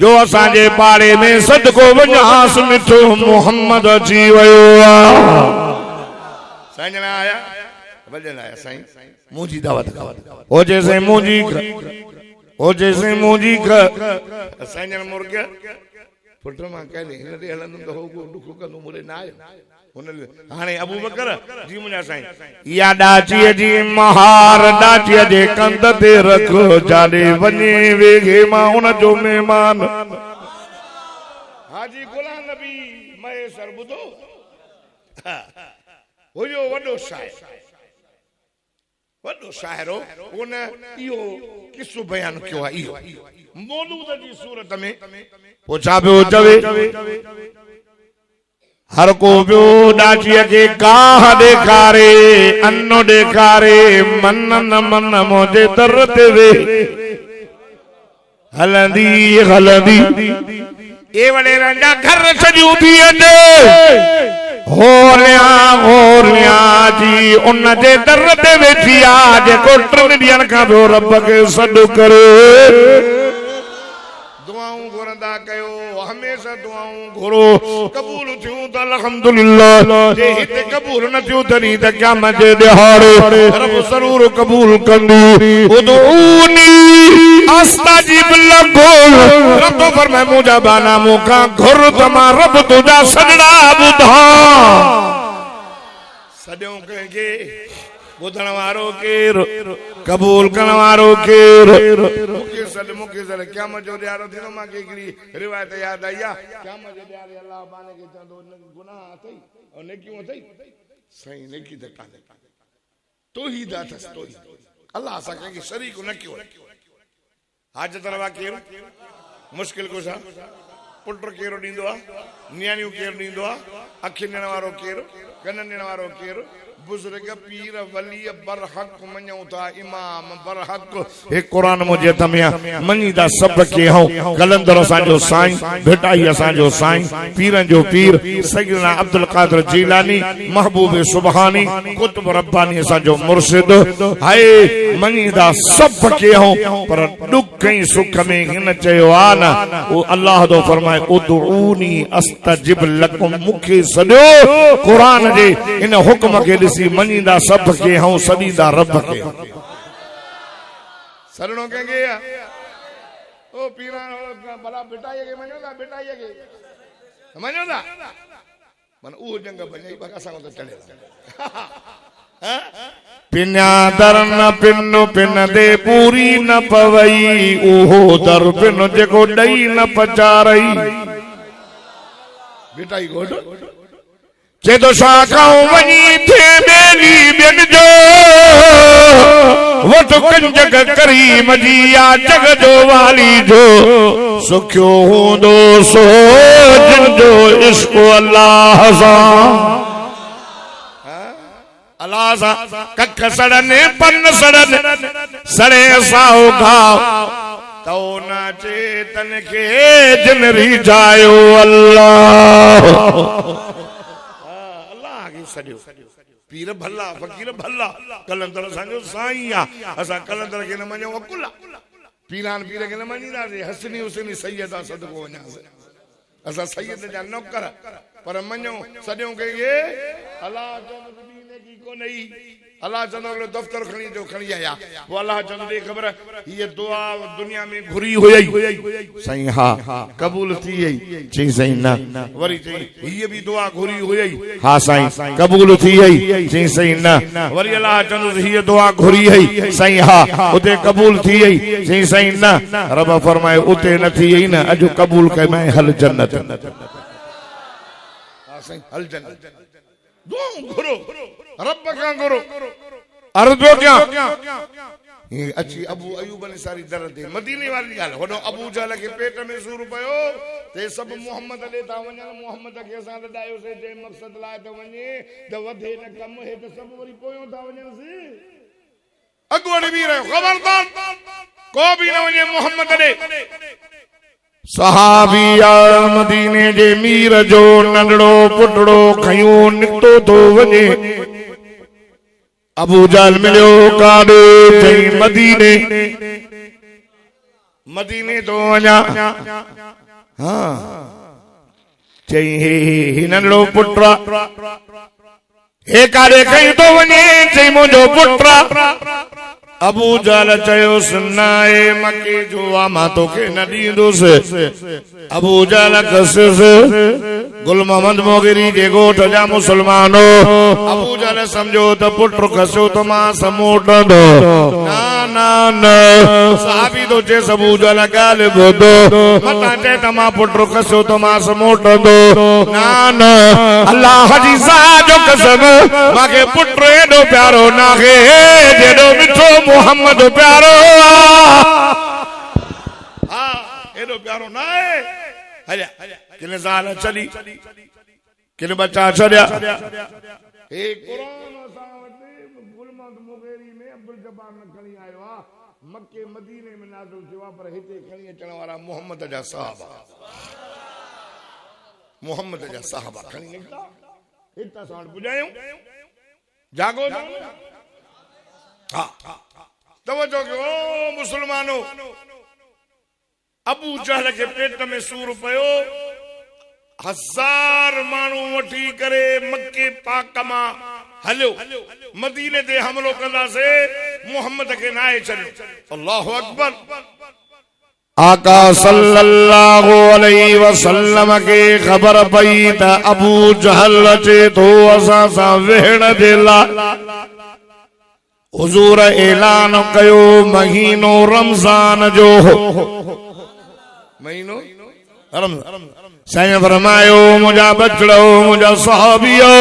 जो असांजे पाड़े में सदको वञास मिठो मुहम्मद अची वियो आहे साईं आया वजन आया साईं मुझी दावत ओ जैसे मुझी साईं मुर्ग पुट मां कहले हिनते हलंदुम त हो दुख कंदो मुरे ना आयो हुन हाणे अबू बकर जी मुंहिंजा साईं या डाचीअ जी महार डाचीअ जे कंध ते रखो जाॾे वञे वेगे मां हुन जो महिमान हाजी गुलाम नबी महेसर ॿुधो हुयो वॾो शाइरो उन इहो किस्सो बयान कयो आहे इहो मौलूद जी सूरत में पोइ छा पियो चवे हर को पियो डाचीअ खे काह ॾेखारे अनो ॾेखारे मन न मन मुंहिंजे दर ते वे हलंदी ए वॾे जा घर सॼियूं थी अचे होरिया जी उन जे दर ते वेठी आ जेको 3 ॾींहंनि खां पोइ रब खे सॾु करे दुआऊं घुरंदा कयो हमेशा दुआऊं घुरो कबूल थियूं त अल्हम्दुलिल्लाह जे हिते कबूल न थियूं तॾहिं त क़यामत जे ॾिहाड़े रब ज़रूर कबूल कंदी उदऊनी अस्ताजिब लकुम रब फरमाए मुंहिंजा बाना मूंखां घुर त मां रब तुंहिंजा सॼणा ॿुधां सॼो कंहिंखे ॿुधण वारो केरु कबूल करण वारो केरु मूंखे सॾ क़यामत जो ॾियारो थींदो मूंखे हिकिड़ी रिवायत यादि आई आहे क़यामत जे ॾियारे अलाह बाने खे चवंदो गुनाह अथई ऐं नेकियूं अथई साईं नेकी त कान्हे तौहीद अथसि तौहीद अलाह सां कंहिंखे शरीक न कयो हाजत रवा केरु मुश्किल कुझु आहे पुट केरु ॾींदो आहे नियाणियूं केरु ॾींदो आहे अखि ॾियण वारो केरु, कन ॾियण वारो केरु, बुज़ुर्ग पीर वली बरहक मञूं था, इमाम बरहक। हे कुरान मुझे तमिया मञीदा सभ के हूं, कलंदर असांजो साईं, भेटाई असांजो साईं, पीरन जो पीर सैयदना अब्दुल कादिर जीलानी, महबूब सुबहानी, कुतुब रब्बानी असांजो मुर्शिद। हाय मञीदा सभ के हूं, पर दुख ऐं सुख में हिन चयो आ न, वो अल्लाह तो फरमाए उदऊनी अस्तजिब लकुम, मुखे सॼो कुरान जे इन हुक्म के मनीदा सब के हूं, सदीदा रब के सरणो कहेंगे या ओ पीरा भला बिटाइए के मनो दा मन ऊ जंग बजाई बका संग तो चले हां पिन्या दर न पिन्नु पिन दे पूरी न पवई, ओहो दर पिन जेको डई न पचारई। बिटाई गोड चेतो शाखाऊं वञी थे बेली बिन जो, वट कंजक करीम जी या जग जो वाली जो, सुखियो हूंदो सो जिन जो इश्क अल्लाह सां। अल्लाह सां कख सड़ने पन सड़ने सड़े साओ घाव, तो नाचे तन के जिन रिझायो अल्लाह। पीर भला फकीर भला, कलंदर असांजो साईं आ, असां कलंदर के न मञूं अकुला, पीरान पीर के न मञीदासीं, हसनी हुसैनी सैयद आ सदको वञासीं, असां सैयद जा नौकर, पर मञूं सॼो कहिए अल्लाह चंद दीन की को नहीं, अल्लाह चंद अगले दफ्तर खणी जो खणी आया, वो अल्लाह चंद दे खबर ये दुआ दुनिया में घुरी हुई साईं, हा कबूल थी गई, चई साईं ना, वरी चई ये भी दुआ घुरी हुई, हा साईं कबूल थी गई, चई साईं ना, वरी अल्लाह चंद ये दुआ घुरी है साईं, हा उते कबूल थी गई, चई साईं ना, रब फरमाए उते न थी गई ना, अजो कबूल कय मैं हल जन्नत, हा साईं हल जन्नत। दुआ घुरो रब का गुरु अर्जो क्या ये अच्छी अबू अयूब ने सारी दर्द दे मदीने वाली गाल होडो अबू जहल के पेट में सूर पयो ते सब मोहम्मद देता वने, मोहम्मद के साथ दायो से जे मकसद लाए तो वने द वधे न कम है तो सब वरी पोयो था वने से अगवड़ी भी रहे, खबरदार को भी न वने मोहम्मद दे। सहाबिया मदीने जे मीर जो नंढड़ो पुटड़ो खयूं निकतो तो वने, अबू जहल मिलियो काॾे, चई मदीने, मदीने तो वञा, हाँ चई हे नंढड़ो पुटरा, हे काॾे खई तो वञे, चई मुंहिंजो पुटरा। अबू जहल चयो सुनाए मके जो मां तोखे न ॾींदुसि। अबू जहल कसिस गुल मोहम्मद मोगिरी जे ॻोठ जा मुसलमानो, अबू जहल सम्झो त पुट खसियो त मां समोटंदो, न साहबी तो चेस अबू जहल ॻाल्हि ॿुधो, मतां चए त मां पुट खसियो त मां समोटंदो, न अल्लाह जी ज़ात जो कसम मांखे पुट एॾो प्यारो नाहे जेॾो मिठो मोहम्मद प्यारो, हाँ एडो प्यारो ना है। हजा किने साल चली किने बच्चा छड़िया, एक कुरान असां वटि गुल मोहम्मद मुगेरी में अब्दुल जब्बार न खणी आयो आ, मक्के मदीने में नाज़िल थियो आ, पर हिते खणी अचण वारा मोहम्मद जा सहाबा, मोहम्मद जा सहाबा खणी निकता, हिते असां वटि पुॼायूं, जागो हाँ तवज्जो कयो मुसलमानो। अबू जहल के पेट में सूर पयो, 1000 माण्हू वठी करे मक्के पाक मां हलियो, मदीने ते हमलो कंदासे, मोहम्मद के नाए छॾियो। अल्लाहु अकबर। आका सल्लल्लाहु अलैहि वसल्लम के खबर पई त अबू जहल अचे थो असां सां वेहण जे लाइ, हुजूर ऐलान कयो महीनो रमज़ान जो, महीनो रमज़ान। साईं फरमायो मुंहिंजा बचड़ो मुंहिंजा सहाबियो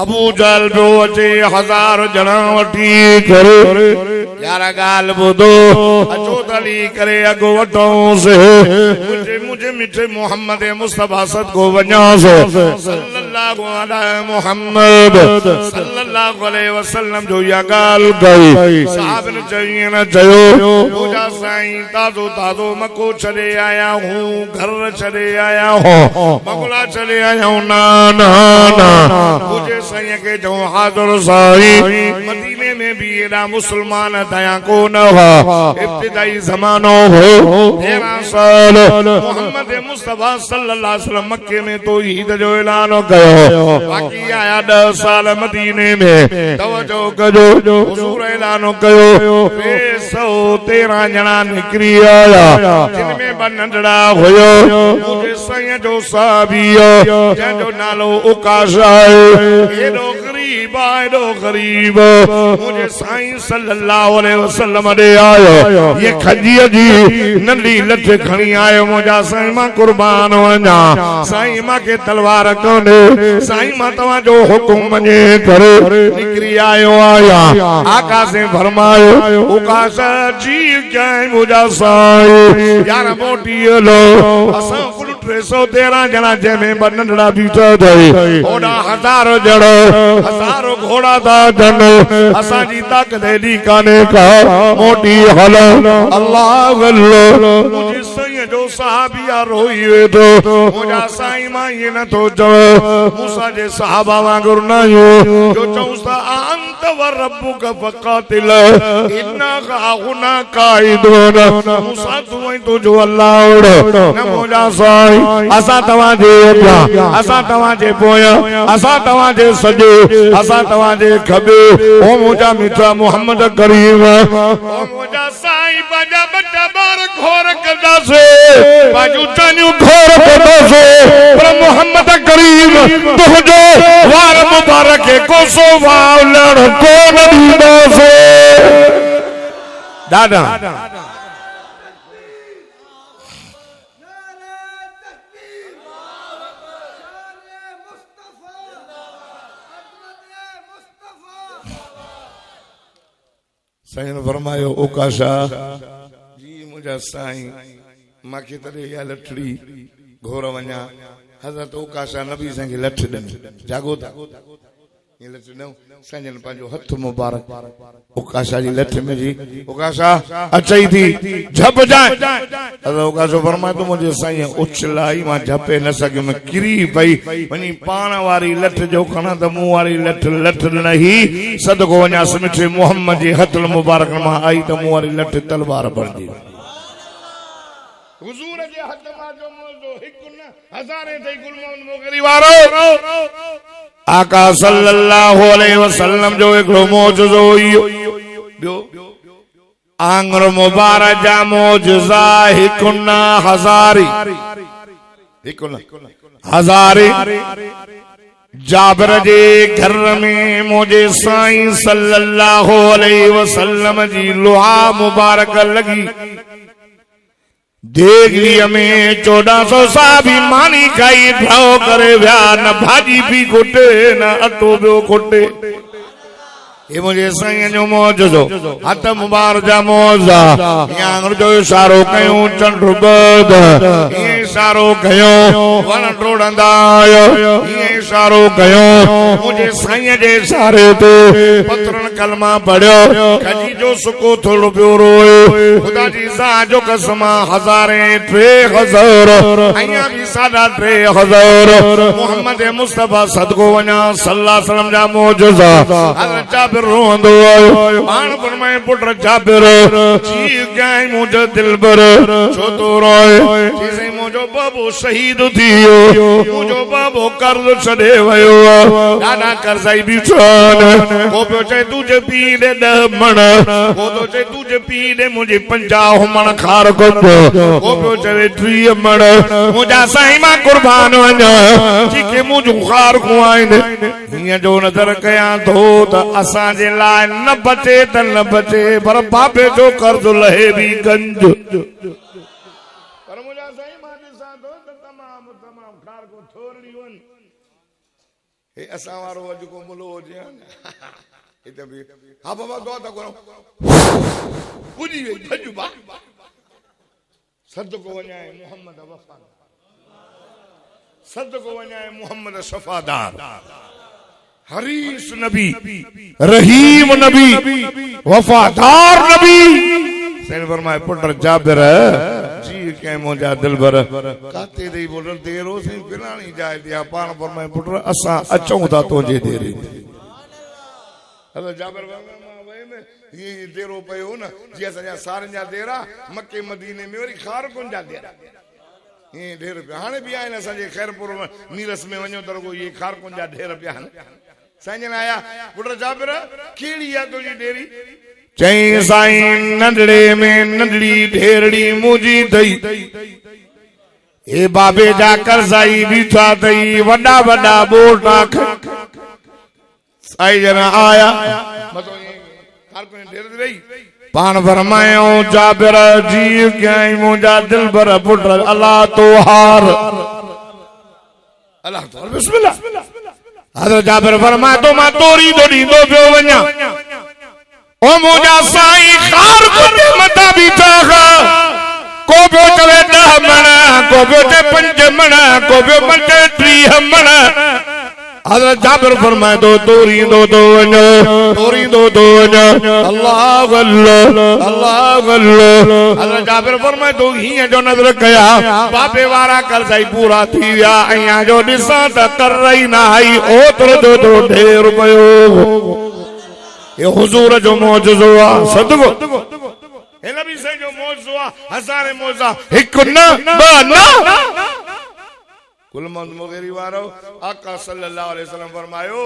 अबू जहल पियो अचे 1000 ॼणा वठी करे यार गाल ॿुधो अचो तली करे अॻु वठोसि मुझे मिठे मोहम्मद मुस्तफा सदको वञासि सल्लल्लाहु अलैहि मोहम्मद सल्लल्लाहु अलैहि वसल्लम जो इहा ॻाल्हि कई साहब ने चई न चयो मुंहिंजा साईं ताज़ो ताज़ो मको छॾे आया हूं घर छॾे आया हूं बंगला छॾे आया हूं ना ना ना मुझे साईं के जो हाज़िर साईं मदीने में भी एड़ा मुसलमान दया को न हो इब्तिदाई ज़मानो हो 13 साल मोहम्मद मुस्तफा सल्लल्लाहु अलैहि वसल्लम मक्के में तौहीद जो ऐलान कयो बाकी आया 10 साल मदीने में तवज्जो कजो हुजूर ऐलान कयो 113 ॼणा निकिरी आया जिनमें ब नंढड़ा हुयो मुझे साईं जो साहबी जंहिंजो नालो उकाश आहे एडो गरीब मुझे साईं सल्लल्लाहु अलैहि वसल्लम ॾे आयो ये खजीअ जी नंढी लठ खणी आयो मुंहिंजा साईं मां कुर्बान वञा साईं मांखे तलवार कोन्हे साईं मां तव्हांजो हुकुम मञे करे निकिरी आयो आया आका से फरमायो उकाश जी क्या मुंहिंजा साईं यार मोटी लो असां कुल 313 ॼणा जंहिंमें ब नंढड़ा बीठा अथई ओॾा 1000 ॼणा 1000 घोड़ा था जन असांजी ताक़त एॾी कान्हे का मोटी हल अल्लाह अल्लाह मुंहिंजे साईं जो सहाबिया रोई वेठो मुंहिंजा साईं मां ईअं नथो चव मूसा जे सहाबा वांगुरु न आहियो जो चऊंसि था अंत व रब्बुक फक़ातिल इन्ना हाहुना काइदून मूसा तूं ऐं तुंहिंजो अल्लाह ओड़ो न मुंहिंजा साईं असां तव्हांजे अॻियां असां तव्हांजे पोयां असां तव्हांजे सॼे असां तव्हांजे खबे ओ मुंहिंजा मिठा मोहम्मद करीम ओ मुंहिंजा साईं पंहिंजा बच्चा ॿार घोर कंदासीं पंहिंजूं चानियूं घोर कंदासीं पर मोहम्मद करीम तुंहिंजो वार मुबारक कोसो वाव लड़ कोन ॾींदासीं दादा साईं फरमायो ओकाशा जी मुंहिंजा साईं मांखे तॾहिं इहा लठड़ी घोर वञा हज़रत ओकाशा नबी साईं खे लठ ॾिनी जागो था लठ ॾिनो साईं जन पंहिंजो हथ मुबारक ओकाशा जी लठ में जी ओकाशा अचई थी झप जाए हज़रत ओकाशो फरमाए तूं मुंहिंजे साईं उछलाई मां झपे न सघियुमि किरी पई वञी पाण वारी लठ जो खणा त मूं वारी लठ न ही सदको वञासि मिठे मोहम्मद जे हथ मुबारक मां आई त मूं वारी लठ तलवार बणजी हुजूर जे हथ मां जो मौजो हिकु न हज़ारे ते गुल मोहम्मद मोगरी वारो आका सल्लल्लाहु अलैहि वसल्लम जो हिकिड़ो मौजज़ो ॿियो आंगर मुबारक जा मौजज़ा हिकु न हज़ारी हिकु न हज़ारी जाबिर जे घर में मुंहिंजे साईं सल्लल्लाहु अलैहि वसल्लम जी लोहा मुबारक लगी देगलीअ में 1400 साहबी मानी खाई भ्राओ करे विया न भाॼी बि खुटे न अटो ॿियो खुटे ये मुझे साईं जो मौजज़ो हथ मुबारक जा मौजा आंगुर जो इशारो कयूं चंड बद ये इशारो कयूं वन टोड़ंदा ये इशारो कयूं मुझे साईं जे इशारे ते पत्रन कलमा पढ़ियो खजी जो सुको थोड़ो पियो रोए खुदा जी सा जो कसम 1003,000 अया भी 3,500 मोहम्मद मुस्तफा सदको वञा सल्लल्लाहु अलैहि वसल्लम जा मौजज़ा हज़रत जाबिर रोंदो आयो पाण फरमाए पुत्र जाबिर जी गाय मुझे दिलबर छो तो रोए जिसे मुझो बाबो शहीद थियो मुझो बाबो कर्ज छॾे वयो ॾाढा कर्ज़ई बीठन को पियो चए तुझे पी ॾे 10 मण को तो चए तुझे पी ॾे मुझे 50 मण खार कंदो को पियो चए 30 मण मुंहिंजा साईं मां कुर्बान वञा जेके मुंहिंजो खार खुआइनि हीअं जो नज़र कयां थो त असां जे लाइ न बचे त न बचे पर बाबे जो कर्ज लहे भी गंज पर मुझा साईं मां ॾिसां थो त तमाम खार को थोरड़ी वन हे असां वारो अॼु को मुलो हुजे हिते बि हा बाबा दुआ था करो पुॼी वई भॼ बा सदको वञाए मोहम्मद वफ़ादार सदको वञाए मोहम्मद सफ़ादार हरीस नबी रहीम नबी वफादार नबी सैन फरमाए पुत्र जाबिर जी के मुंहिंजा दिलबर काते दई बोल देरो से बिलाणी जाए दिया पाण फरमाए पुत्र असां अचूं था तुंहिंजे देरे हलो जाबिर ये देरो पयो न जी असांजा सारनि जा देरा मके मदीने में वरी खार कोन जा देरा ये ढेर पिया हाणे बि आहिनि असांजे खैरपुर नीरस में वञो त रुगो ये खार कोन जा ढेर पिया आहिनि साईं आया पुत्र जाबिर कहिड़ी आहे तुंहिंजी डेरी चई साईं नंढड़े में नंढड़ी ढेरड़ी मुंहिंजी अथई हे बाबे जा करसाई बीठा अथई वॾा वॾा ॿोटा साईं जन आया पान फरमायो जाबिर जी कई मुंहिंजा दिलबर पुत्र अल्लाह तो हार अल्लाह तो बिस्मिल्लाह हज़रत जाबिर फरमाए तो मां तोरी तो ॾींदो पियो वञा ओ मुंहिंजा साईं खार कुझु मथां बीठा को पियो चवे 10 मण को पियो चवे 5 मण को पियो चवे 30 मण हज़रत जाबिर फरमाए तो तोरी दो वञो अल्लाह अल्लाह अल्लाह अल्लाह हज़रत जाबिर फरमाए तो हीअं जो नज़र कया बाबे वारा करसाई पूरा थी विया ऐं जो ॾिसां त कर रही न आई ओतिरो जो ढेर पियो ये हुजूर जो मौजूज़ो आहे सदको हे नबी साईं जो मौजूज़ो आहे हज़ारे मौजा हिकु न ॿ न कुल मोहम्मद मुगेरी वारो आका सल्लल्लाहु अलैहि वसल्लम फरमायो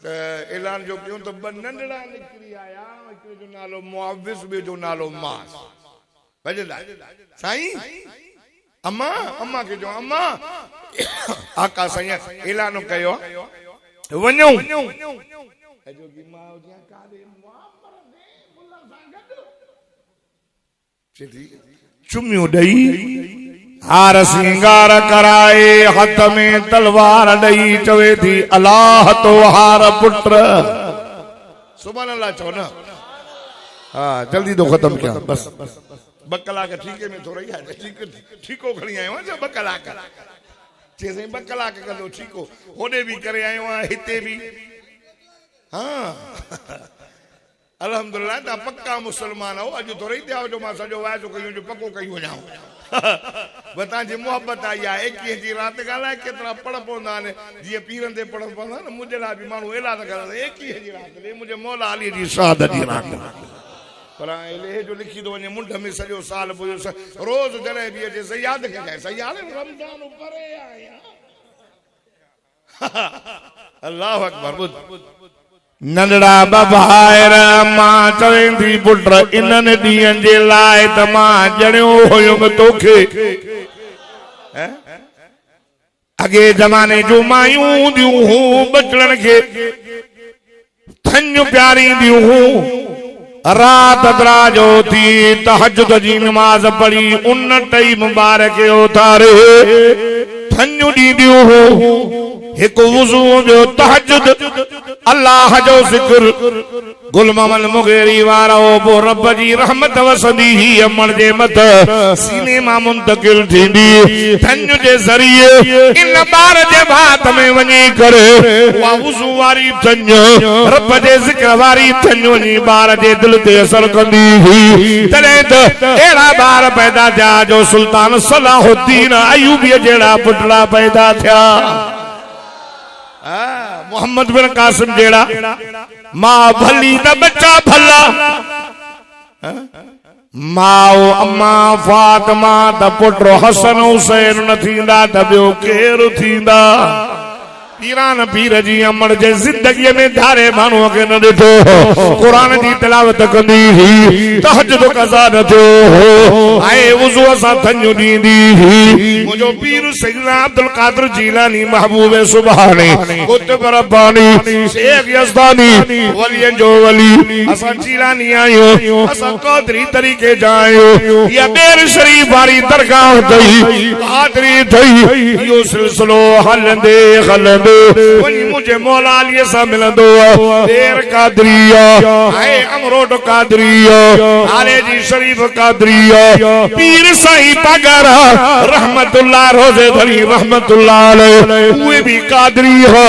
त ऐलान जो क्यों तो ॿ नंढड़ा निकिरी आया हिकिड़े जो नालो मुआविज़ ॿिए जो नालो मास भॼंदा साईं अम्मा अम्मा के जो अम्मा आका साईं ऐलान कयो वञो जो की मां हुजे कादे मुआमर ने मुल्ला सां गॾु चिठी चुमियो ॾेई हार सिंगार कराए हथ में तलवार ॾेई चवे थी अल्लाह तो हार पुत्र सुभान अल्लाह चओ न हाँ जल्दी तो खत्म किया बस 2 कलाक ठीके में थोड़ा ही है ठीको खणी आयो आहियां 2 कलाक चए साईं 2 कलाक कंदो ठीको होॾे बि करे आयो आहियां हिते बि हाँ अल्हम्दुलिल्लाह ता पक्का मुसलमान हो अॼु थोड़ी थिया जो मां सॼो वाइदो कयूं जो पक्को कयूं वञां बता जी मोहब्बत आई आहे 21 जी रात ॻाल्हाए केतिरा पढ़ पवंदा आहिनि जीअं पीरनि ते पढ़ पवंदा आहिनि मुंहिंजे लाइ बि माण्हू ऐलान कंदा 21 जी रात ते मुंहिंजे मौला अली जी शहादत जी रात पर लेह जो लिखी थो वञे मुंड में सॼो साल पुॼो रोज़ जॾहिं बि अचे सयाद खे चए सयाद रमज़ान परे आया अल्लाहु अकबर ॿुध नंढड़ा बभायर मां चवें थी पुत्र इन्हनि ॾींहंनि जे लाइ त मां ॼणियो हुयुमि तोखे अॻे ज़माने जूं मायूं हूंदियूं हूं बचड़नि खे थञ प्यारींदियूं हूं रात दराजो थी तहज्जुद जी नमाज़ पढ़ी उन टाइम ॿार खे उथारे थञ ॾींदियूं हूं हिकु वुज़ू जो तहज्जुद अल्लाह जो ज़िक्र गुल मोहम्मद मुगेरी वारो वो रब जी रहमत वसदी ही अमर जे मत सीने मां मुंतकिल थींदी थञ जे ज़रिए इन बार जे भात में वञी करे वा वुज़ू वारी थञ रब जे ज़िक्र वारी थञ वञी बार जे दिल ते असर कंदी हुई तॾहिं त अहिड़ा बार पैदा थिया जो सुल्तान सलाहुद्दीन अयूबी जहिड़ा पुटड़ा पैदा थिया मोहम्मद बिन कासिम जेड़ा मां भली न बच्चा भला माओ अम्मा फातिमा त पुटो हसन हुसैन न थींदा त ॿियो केरु थींदा पीरान पीर जी अमर जे जिंदगी में धारे माण्हूअ खे न ॾिठो क़ुरान जी तिलावत कंदी हुई तहज्जुद कज़ा न थियो ऐं वुज़ू सां थञ ॾींदी हुई मुंहिंजो पीर सैयदना अब्दुल कादिर जीलानी महबूब सुभाणे कुतुब रब्बानी शेख यज़दानी वलियन जो वली असां जीलानी आहियूं असां क़ादरी तरीक़े जा आहियूं या बेर शरीफ वारी दरगाह अथई क़ादरी अथई इहो सिलसिलो हलंदे हलंदे वनी मुझे मौला अली सा मिलंदो देर कादरिया है अमरोड कादरिया आले जी शरीफ कादरिया पीर साईं पगर रहमतुल्लाह रोज़े धनी रहमतुल्लाह अलैह उहे भी कादरी हो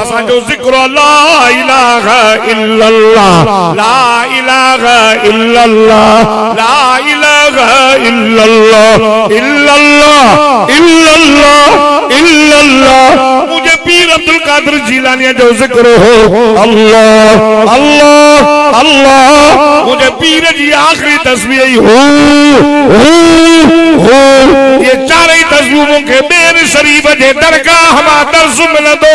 असा जो जिक्र ला इलाहा इल्लल्लाह ला इलाहा इल्लल्लाह ला इलाहा इल्लल्लाह इल्लल्लाह इल्लल्लाह इल्लल्लाह मुझे पीर अब्दुल कादिर जिलानी जो जिक्र हो अल्लाह अल्लाह अल्लाह मुझे पीर जी आखिरी तस्बीह हो ये चारे तस्बीहों के बेर शरीफ जे दरगाह मा दर्स मिलंदो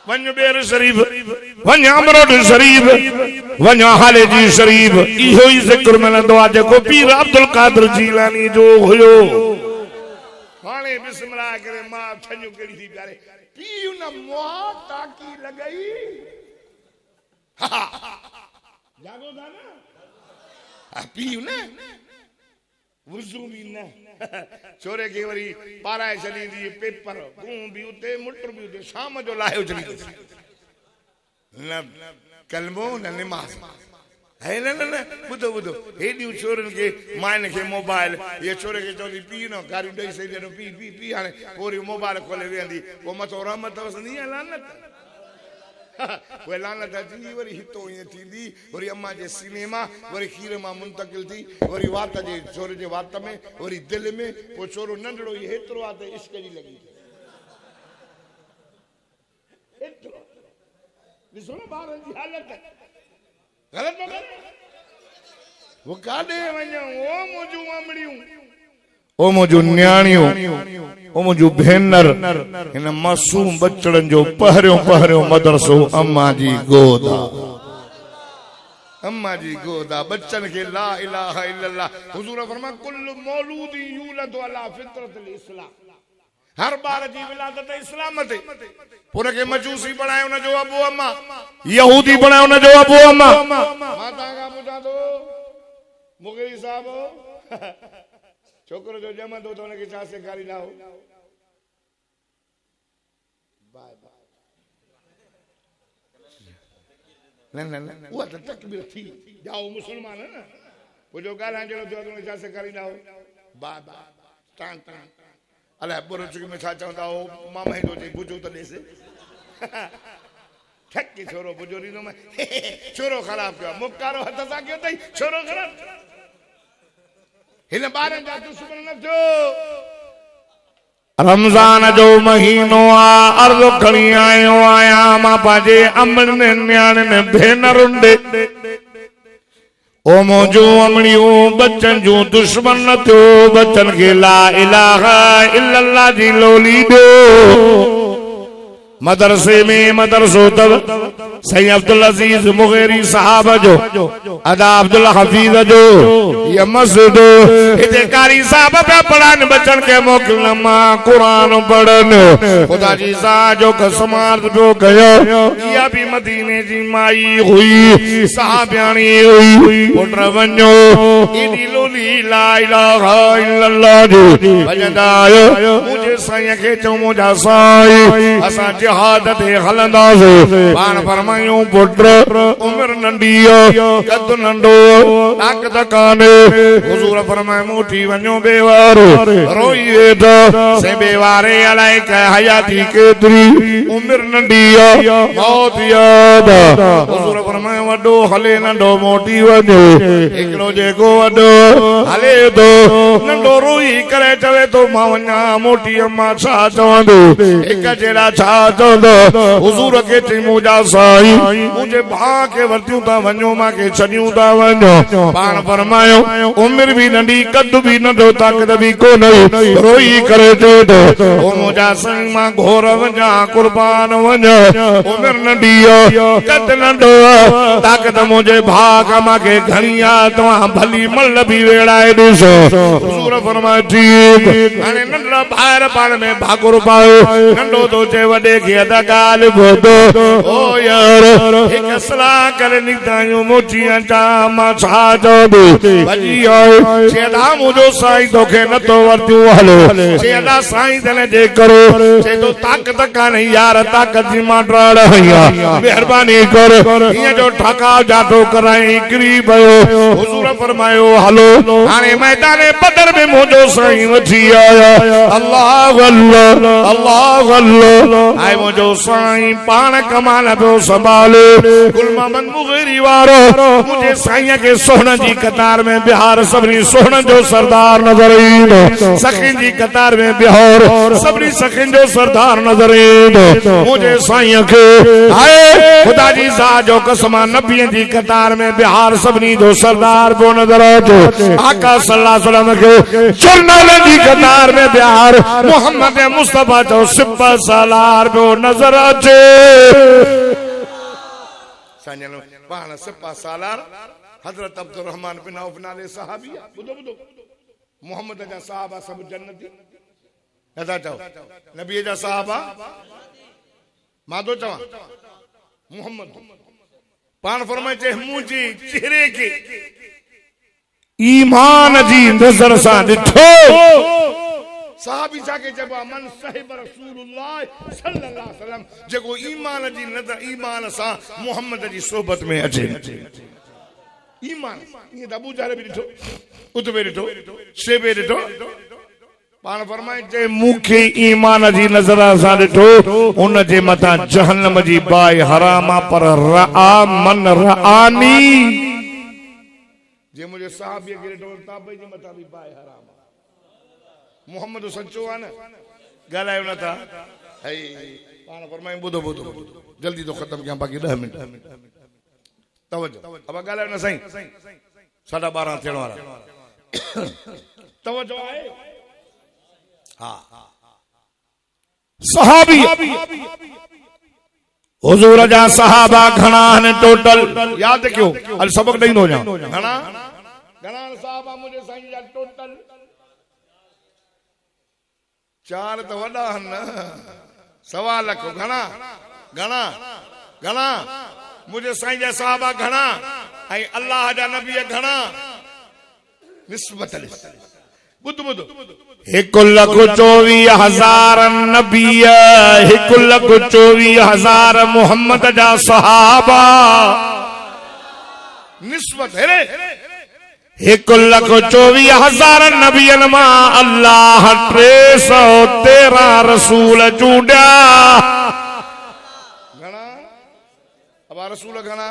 वञ बेर शरीफ वञ अमरोड शरीफ वञ हाले जी शरीफ इहो ही जिक्र मिलंदो आहे जेको पीर अब्दुल कादिर जिलानी जो हुयो हाणे बिस्मिल्लाह करे मां छन्यो केड़ी थी प्यारे पी उन मोह ताकी लगाई जागो था ना पी ने वुजू भी न छोरे के वरी पाराए चली दी पेपर गूं भी उते मुटर भी उते शाम जो लायो चली न कलमो न नमाज है न बुधो बुधो हेडियो छोरन के माइन के मोबाइल ये छोरे के चोरी पी न गाड़ी दई से जनो पी पी पी हाने पूरी मोबाइल खोले वेंदी वो मतो रहमत वसनी लानत वे लानत थी वरी हितो ये थींदी वरी अम्मा जे सीने मां वरी खीर मां मुंतकिल थी वरी वात जे छोरे जे वात में वरी दिल में वो छोरो नंढड़ो ये हेतरो आ ते इश्क जी लगी हेतरो ॾिसो न ॿारनि जी हालत गलत न वो काॾे वञो ओ मुजू अमड़ियूं ओ मुजू न्याणियूं ओ मुजू भेनर इन मासूम बचड़न जो पहरियों मदरसो अम्मा जी गोदा बच्चन के ला इलाहा इल्लल्लाह हुजूर फरमा कुल्लु मौलूदी यूलदु अला फितरतिल इस्लाम हर बार जी विलादत इस्लाम ते पूरे के मजूसी बनायो न जो अबू अम्मा यहूदी बनायो न जो अबू अम्मा माता का पूछा तो मुगरी साहब छोकरो जो जमा दो तो उनके छा से गाड़ी लाओ बाय बाय न वो तो तकबीर थी जाओ मुसलमान है ना वो जो गाल जो तो उनके छा से गाड़ी लाओ बाय बाय टांग टांग अल्लाह बुरो चुकी में छा चाहता हो मामा ही जो बुझो तो देसे ठक के छोरो बुझोरी नो में छोरो खराब किया मुक्कारो हथ सा क्यों तई छोरो खराब हिन बारन जा दुश्मन न जो रमजान जो महीनो आ अर्ज़ खणी आयो आया मां पाजे अमन ने न्याण ने भेनरुंडे ओ मोजू अमड़ियों बच्चन जो दुश्मन न थियो बच्चन के ला इलाहा इल्लल्लाह जी लोली दो मदरसे में मदरसो तब सही अब्दुल अजीज मुगेरी साहब जो अदा अब्दुल हफीज जो ये मस्जिद इते कारी साहब पे पढ़ान बच्चन के मोकल मां कुरान पढ़न खुदा जी सा जो कसमार जो गयो या भी मदीने जी माई हुई साहबियानी हुई पुत्र वन्यो इदी लोली ला इलाहा इल्लल्लाह जी भजदायो मुझे साईं के चो मुझा साईं असा जिहाद ते हलंदासे पान फरमायो पुत्र उम्र नंढी कद नंढो ताकत काने हुजूर फरमाए मुठी वञो बेवार रोई वेठ से बेवारे अलाए के हयाती केतरी उम्र नंढी मौत याद हुजूर फरमाए वडो हले नंढो मोटी वञे एकड़ो जेको वडो हले तो नंढो रोई करे चवे तो मां वञा मोटी अम्मा छा चवंदो एक जेड़ा छा चवंदो हुजूर के चई मुजा साईं मुझे भा के वर्तियूं ता वञो मां के छॾियूं ता वञो पाण फरमायो उम्र भी नंढी कद भी नंढो ताकत भी कोन रोई करे चवे तो ओ मुजा साईं मां घोर वञा कुर्बान वञा उम्र नंढी कद नंढो ताकत मुझे भाग मां के घणी आ तव्हां भली मल भी वेड़ाए ॾिसो हुजूर फरमाए ठीक हाणे नंढड़ा ॿाहिर पाण में भाकुर पायो नंढो तो चे वॾे खे अदा ॻाल्हि ॿुधो ओ यार हिकु सलाह करे निकितायूं मोची अचा मां छा चओ भॼी आयो चेदा मुंहिंजो साईं तोखे नथो वरतियूं हलो चेदा साईं तने जे करो चे तो ताक़त कान्हे यार ताक़त जी मां ड्राड़ हईया मेहरबानी कर हीअं जो ठकाव जातो कराई किरी पियो हुजूर फरमायो हलो हाणे मैदान बदर में मुंहिंजो साईं वठी आया अल्लाह अल्लाह अल्लाह अल्लाह आए मुंहिंजो साईं पाण कमाल पियो संभाले गुल मोहम्मद मुग़ीरी वारो मुंहिंजे साईं खे सोहण जी कतार में बिहार सभिनी सोहण जो सरदार नज़र ईंदो सखिन जी कतार में बिहार सभिनी सखिन जो सरदार नज़र ईंदो मुंहिंजे साईं खे हाय खुदा जी ज़ात जो कसम नबीअ जी कतार में बिहार सभिनी जो सरदार पियो नज़र अचे आका सल्लल्लाहु अलैहि वसल्लम खे जरनल जी कतार में बिहार मोहम्मद मुस्तफा जो सिपह सालार पियो नज़र अचे पाण सिपह सालार हजरत अब्दुल रहमान बिन औफ नाले सहाबी बुधो बुधो मोहम्मद जा सहाबा सब जन्नती नथा चओ नबी जा सहाबा मां तो चवां मोहम्मद पाण फरमाए चे मुंहिंजे चेहरे के ईमान जी नज़र सां ॾिठो साहबी जाके जब मन साहिब रसूलुल्लाह सल्लल्लाहु अलैहि वसल्लम जेको ईमान जी नज़र ईमान सां मोहम्मद जी सोबत में अचे ईमान ये अबू जहल भी ॾिठो उतबे ॾिठो शेबे ॾिठो पाण फरमाए जे मूंखे ईमान जी नज़र सां ॾिठो उन जे मथां जहन्नम जी बाहि हराम पर रआ मन रआनी जे मुंहिंजे साहबीअ खे ॾिठो ताबे जे मथां बि बाहि हराम मोहम्मद सच्चो आहे न ॻाल्हायो नथा हई पाण फरमाए ॿुधो ॿुधो जल्दी तो ख़त्म कयां बाक़ी 10 मिनट तवज्जो अब ॻाल्हायो न साईं 12:30 थियण वारा तवज्जो आहे हा सहाबी हुजूर जा सहाबा घणा आहिनि टोटल यादि कयो अॼु सबक ॾींदो वञां घणा सहाबा मुंहिंजे साईं जा टोटल 4 तो वॾा आहिनि न 1.25 लख घणा घणा घणा मुझे साईं जा सहाबा घणा ऐं अल्लाह जा नबी घणा निस्बत बुध बुध 1,24,000 नबी 1,24,000 मोहम्मद जा सहाबा निस्बत है 1,24,000 नबियन मां अल्लाह 313 रसूल चूंडिया अब रसूल घणा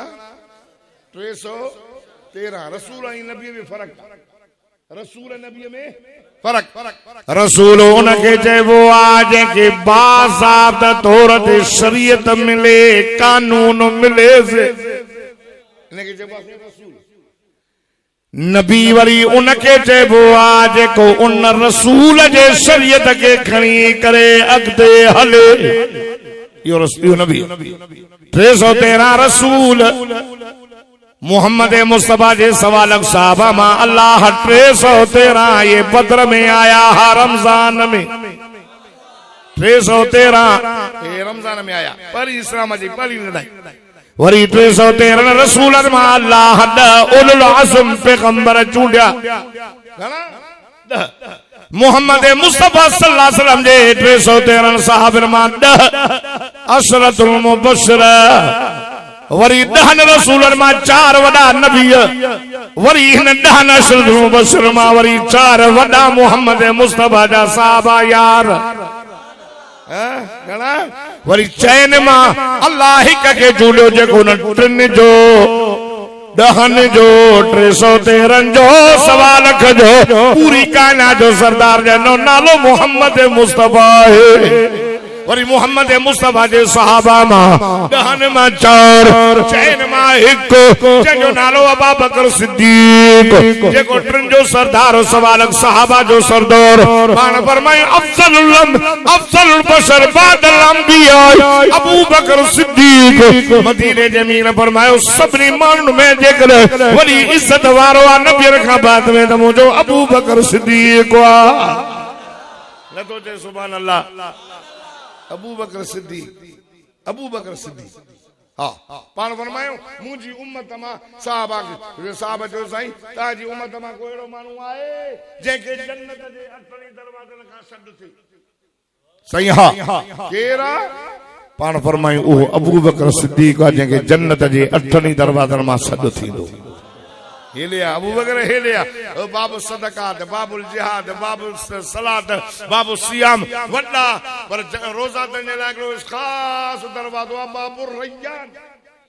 313 रसूल ऐं नबी में फर्क रसूल नबी में फर्क रसूल उनके चइबो आहे जंहिंखे बाज़ाब्ता तौर ते शरीयत मिले कानून मिले इनके चइबो आहे रसूल नबी वरी उनके चइबो आहे जेको उन रसूल जे शरीयत खे खणी करे अॻिते हले इहो नबी 313 रसूल मोहम्मद मुस्तफा जे 1.25 लाख साहबा मां अल्लाह 313 ये बदर में आया हा रमजान में 313 ये रमजान में आया पर इस्लाम जी पहली लड़ाई वरी 313 रसूल मां अल्लाह उलुल आज़म पैगंबर चूंडिया मोहम्मद मुस्तफा सल्लल्लाहु अलैहि वसल्लम जे 313 साहबन मां 10 अशरतुल मुबश्शिर वरी 10 रसूलन मां 4 वडा नबी वरी इन 10 अशरतुल मुबश्शिर मां वरी 4 वडा मोहम्मद मुस्तफा जा साहबा यार घणा वरी चैन मां अल्लाह हिक खे चूंडियो जेको न 3 जो 10 जो 313 जो 1.25 लाख जो पूरी कायनात जो सरदार जनो नालो मोहम्मद मुस्तफा है वरी मोहम्मद मुस्तफा जे सहाबा मां 10 मां 4 चैन मां 1 जंहिंजो नालो अबू बकर सिद्दीक जेको 3 जो सरदार 1.25 लाख सहाबा जो सरदार पाण फरमाए अफजलुल बशर बादल अंबिया अबू बकर सिद्दीक मदीने जमीन फरमायो सभिनी माण्हुनि में जेकर वरी इज्जत वारो आहे नबी खां बाद में त मुंहिंजो अबू बकर सिद्दीक आहे लतो चे सुभान अल्लाह अबू बकर सिद्दीक हाँ पान फरमायो मुंहिंजी उम्मत मां साहबा जो साईं तव्हांजी उम्मत मां को अहिड़ो माण्हू आहे जंहिंखे जन्नत जे अठनि दरवाज़नि खां सॾु थी सही हा केरा पान फरमायो उहो अबू बकर सिद्दीक आहे जंहिंखे जन्नत जे अठनि दरवाज़नि मां सॾु थींदो हेलिया अबू बकर हेलिया बाबू सदकात बाबुल जिहाद बाबू सलात बाबू सियाम वड्डा पर रोज़ा तने लाइ हिकिड़ो ख़ास दरवाज़ो आहे बाबू रैयान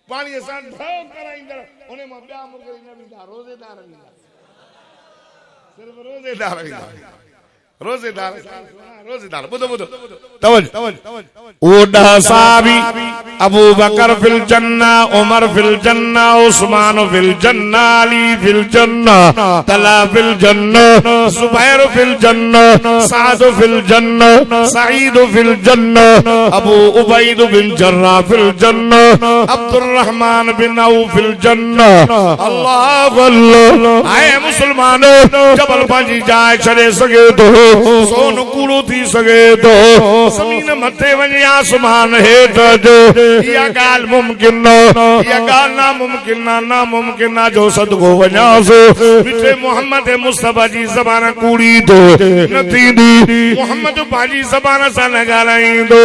पाणीअ सां ढो कराईंदड़ उन मां ॿिया मुक़रर न ईंदा रोज़ेदार ईंदा सिर्फ़ रोज़ेदार ॿुधो ओडा साहबी अबू बकर फिल जन्ना उमर फिल जन्ना उस्मान फिल जन्ना अली फिल जन्ना तला फिल जन्ना जुबैर फिल जन्ना साद फिल जन्ना सईद फिल जन्ना अबू उबैद बिन जर्रा फिल जन्ना अब्दुर्रहमान बिन औफ फिल जन्ना अल्लाह अल्लाह आए मुसलमानो जबल पंहिंजी जाइ छॾे सघे थो सोन कूड़ो थी सघे थो ज़मीन मथे वञे आसमान हेठि जो इहा ॻाल्हि मुमकिन न इहा ॻाल्हि नामुमकिन न जो सदको वञासि मिठे मोहम्मद मुस्तफा जी ज़बान कूड़ी थो न थींदी मोहम्मद पंहिंजी ज़बान सां न ॻाल्हाईंदो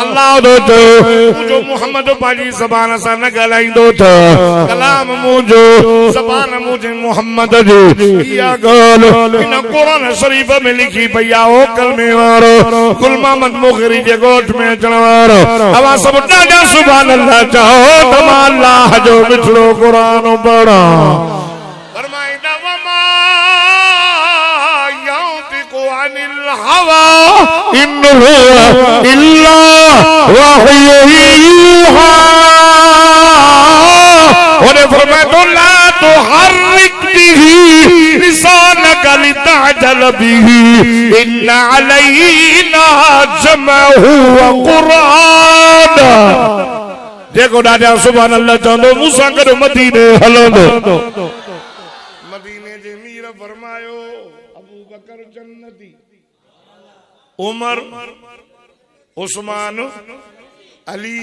अल्लाह जो मुंहिंजो मोहम्मद पंहिंजी ज़बान सां न ॻाल्हाईंदो त कलाम मुंहिंजो ज़बान मुंहिंजे मोहम्मद जी इहा ॻाल्हि हिन क़ुरान शरीफ़ में लिखी पई आहे ओ कलमे वारो गुल मोहम्मद मुग़री जे ॻोठ में अचण वारो अवां सभु ॾाढा सुभान अल्लाह चओ त मां अल्लाह जो मिठड़ो क़ुरान पढ़ां फरमाईंदा वमा यंतिकु अनिल हवा इन हुवा इल्ला वहयु यूहा और फरमाया तो ला तुहर्रिक बिही लिसानक लितअजल बिही इन्न अलैना जमअहु व क़ुरान देखो ॾाढा सुभान अल्लाह चवंदो मूंसां गॾु मदीने हलंदो मदीने जे मीर फरमायो अबू बकर जन्नती Umar Usman Ali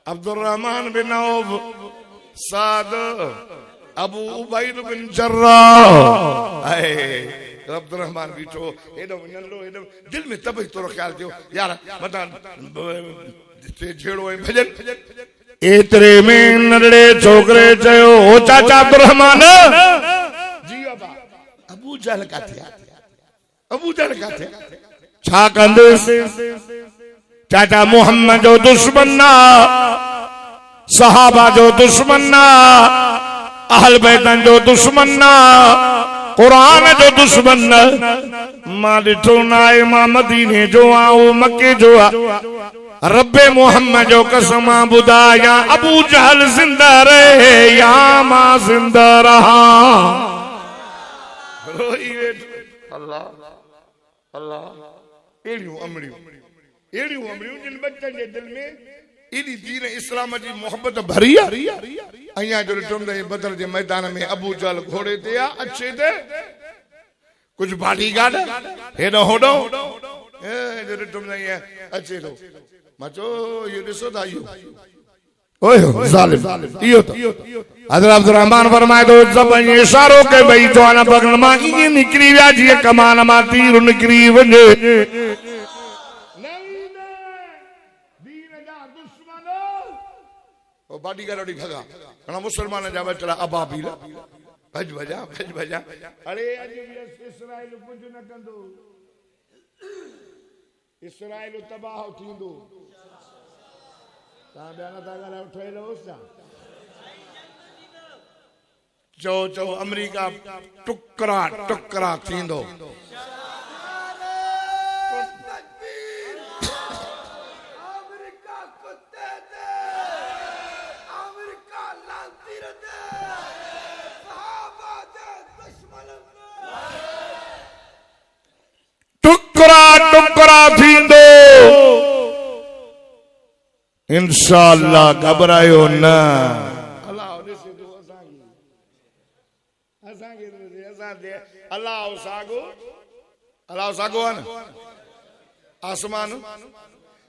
Abdurrahman bin Auf Saad Abu Ubaid bin Jarrah Abdurrahman बीठो एडो नंढो एडो दिल में तब तोरो ख्याल थियो यार मता झेड़ो भजन एतरे में नंढड़े छोकरे चयो ओ चाचा अब्दुर्रहमान जी बाबा अबू जहल का थिया छा कंदुसि चाचा मोहम्मद जो दुश्मन ना सहाबा जो दुश्मन ना अहल बैतन जो दुश्मन ना कुरान जो दुश्मन न मां ॾिठो न आहे मां मदीने जो आऊं मके जो रब्बे मोहम्मद जो कसम ॿुधाया अबू जहल ज़िंदा रहे या मां ज़िंदा रहा अल्लाह अल्लाह एड़ियूं अमड़ियूं जिन बच्चन जे दिल में एडी दीन इस्लाम जी मोहब्बत भरी आहे अया जो ॾिठुमि त बदर जे मैदान में अबू जहल घोड़े ते आहे अचे ते कुछ बॉडीगार्ड हेॾो होॾो जो ॾिठुमि त ईअं अचे थो मां चयो इहो ॾिसो था इहो ओए ज़ालिम इहो त हज़रत अब्दुर्रहमान फरमाए थो जब इशारो के भई जवान पगड़ मां ईअं निकिरी विया जीअं कमान मां तीर निकिरी वञे बॉडीगार्ड ओडी भगा घणा मुसलमान जा बचड़ा अबाबील भज भजा अरे अज इस्राइल कुछ न कंदो इस्राइल तबाह थींदो ता बयान ता गला उठे लोस चो अमेरिका टुकरा थींदो टुकरा थींदो इंशाअल्लाह घबरायो न अल्लाह सागो अलाह सागो आहे न आसमान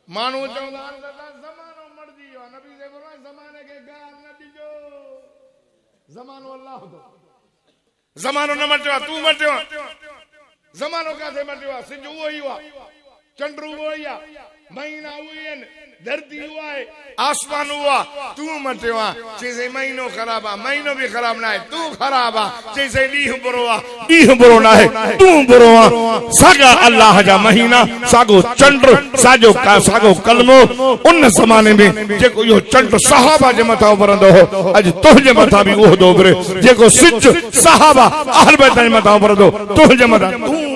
माण्हू चवंदा आहिनि ज़मानो मटिजी वियो आहे नबी साहिब फरमाए ज़माने खे गार न ॾिजो ज़मानो अलाह जो ज़मानो न मटियो आहे तूं मटियो आहे ज़मानो काथे मटियो आहे सिज उहो ई आहे चंड उहो ई आहे महीना उहे ई आहिनि धरती उहा आहे आसमान उहा तूं मटियो आहे चईं महीनो ख़राब आहे महीनो बि ख़राब न आहे तूं ख़राब आहे चईं ॾींहुं बुरो आहे ॾींहुं बुरो न आहे तूं बुरो आहे साॻा अल्लाह जा महीना साॻो चंड साॻो कलमो उन ज़माने में जेको इहो चंड सहाबा जे मथां उभरंदो हो अॼु तुंहिंजे मथां बि उहो थो उभरे जेको सिज सहाबा अहल बैत जे मथां उभरंदो तुंहिंजे मथां तूं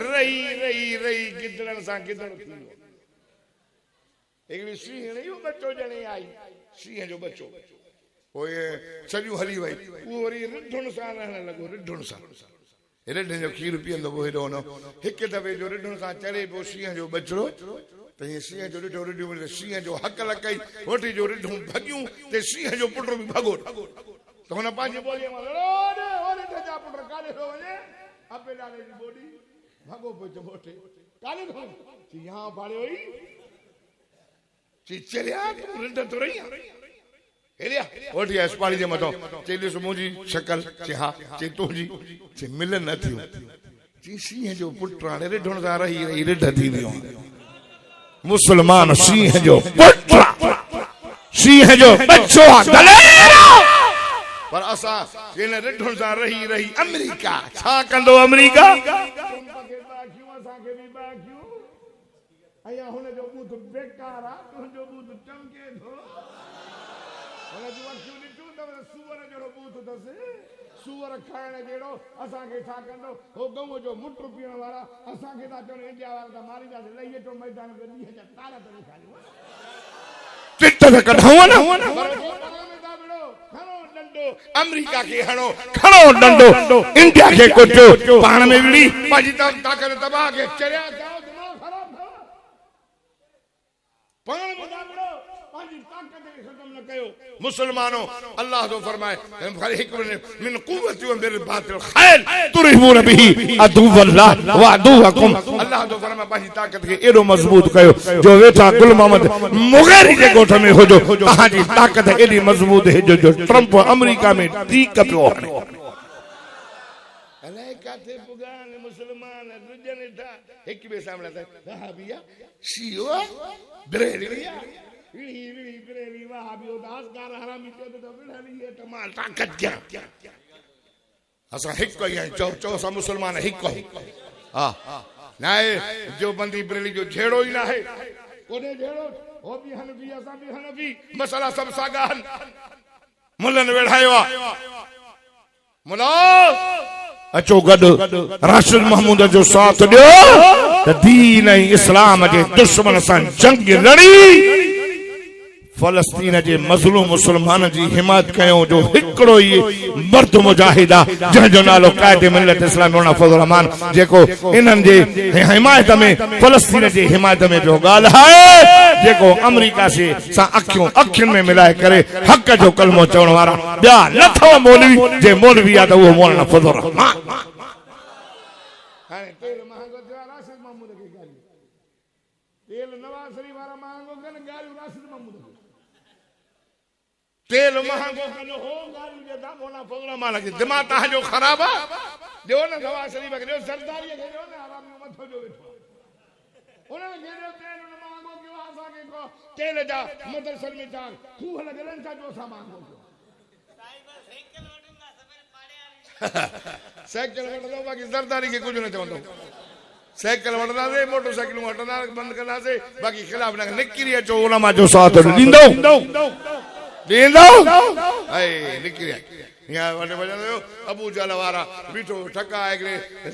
रही रही रही गिदड़नि सां गिदड़ थी वियो हिकिड़ी शींहं जो बच्चो ॼणे आई शींहं जो बच्चो पोइ सॼियूं हली वई उहो वरी रिढुण सां रहण लॻो रिढुण सां रिढ जो खीर पीअंदो पोइ हेॾो न हिकु दफ़े जो रिढुण सां चढ़े पियो शींहं जो बचिड़ो त हीअं शींहं जो ॾिठो रिढियूं शींहं जो हक़ लकई वठी जो रिढूं भॼियूं त शींहं जो पुट बि भॻो त हुन पंहिंजी ॿोलीअ मां रिढ जा पुट काॾे थो वञे अपे ॾाॾे जी ॿोली भॻो पियो चमोटे काॾे थो वञे यहाँ पाड़ियो ई चलिया रिढ तो रही हेलिया ओठी अस्पाली जे मथो चई ॾिस मुंहिंजी शकल चई हा चई तुंहिंजी चई मिलन न थियो चई शींहं जो पुट हाणे रिढुण सां रही रही रिढ थी वियो मुस्लमान शींहं जो पुट शींहं जो बच्चो पर असां हिन रिढुण सां रही रही अमेरिका छा कंदो अमेरिका अया हुनजो बूथ बेकार आहे तुंहिंजो बूथ चमके थो हुनजूं अखियूं ॾिठूं त सूअर जहिड़ो बूथ अथसि सूअर खाइण जहिड़ो असांखे छा कंदो हो गऊं जो मुट पीअण वारा असांखे था चवनि इंडिया वारा त मारींदासीं लही अचो मैदान में ॾींहं जा तारा त ॾेखारियो चिट त कढाऊं न अमेरिका खे हणो खणो डंडो इंडिया खे कुटियो पाण में विड़ी पंहिंजी ताक़त तबाह खे चरिया मुसलमानों अल्लाह तो फरमाए मिन कुव्वति व मिन बातिल खैल तुरहिबून बिही अदुवल्लाह व अदुवकुम अल्लाह तो फरमाए पंहिंजी ताक़त खे एॾो मज़बूत कयो जो वेठा गुल मोहम्मद मुग़ैरी जे ॻोठ में हुजो तव्हांजी ताक़त एॾी मज़बूत हुजे जो ट्रम्प अमेरिका में ठीक पियो हणे अलाए काथे पुगान मुसलमान रुजनि था हिक ॿिए सामने वहाबिया शियो बरेलिया बरेली वहाबियो दासगार हरामी चो तो बरेली ये तमाम ताकत क्या असा हिक ही है चो असा मुसलमान हिक हां नाए जो बंदी बरेली जो झेड़ो ही ना है कोने झेड़ो हो भी हनफी असा भी हनफी मसला सब सागा हन मुल्लन वेढ़ायो मुला अचो गॾु राशिद महमूद जो साथ ॾियो त दीन ऐं इस्लाम जे दुश्मन सां जंग लड़ी फलस्तीन जे मज़लूम मुसलमान जी हिमायत कयो जो हिकड़ो ई मर्द मुजाहिद आहे जंहिंजो नालो कायदे मिलत इस्लामी मौलाना फज़ल रहमान जेको इन्हनि जे हिमायत में फलस्तीन जे हिमायत में जो ॻाल्हाए जेको अमेरिका सां अखियुनि में मिलाए करे हक़ जो कलमो चवण वारा ॿिया न अथव मौलवी जे मौलवी आहे त उहो मौलाना फज़ल रहमान हाणे तेल महांगो थियो राशिद महमूद खे गालियूं तेल नवाज़ शरीफ वारा महांगो कनि गालियूं राशिद महमूद खे तेल महांगो कनो हो गालियूं जे दा मौलाना फज़ल रहमान खे दिमाग़ तव्हांजो ख़राब आहे ॾियो न नवाज़ शरीफ खे ॾियो सरदारीअ खे ॾियो न आराम मथो जो वेठो उन्हनि खे ॾियो तेल महांगो कयो असांखे को तेल जा मदरसनि में छा खूह लॻलनि छा जो असां महांगो कयो साइकिल वठंदो बाक़ी सरदारी खे कुझु न चवंदो साइकिल वठंदासीं मोटरसाइकिलूं वठंदासीं बंदि कंदासीं बाक़ी ख़िलाफ़ न निकिरी अचो उलमा जो साथ ॾींदो निकिरी अबू जहल वारा बीठो ठका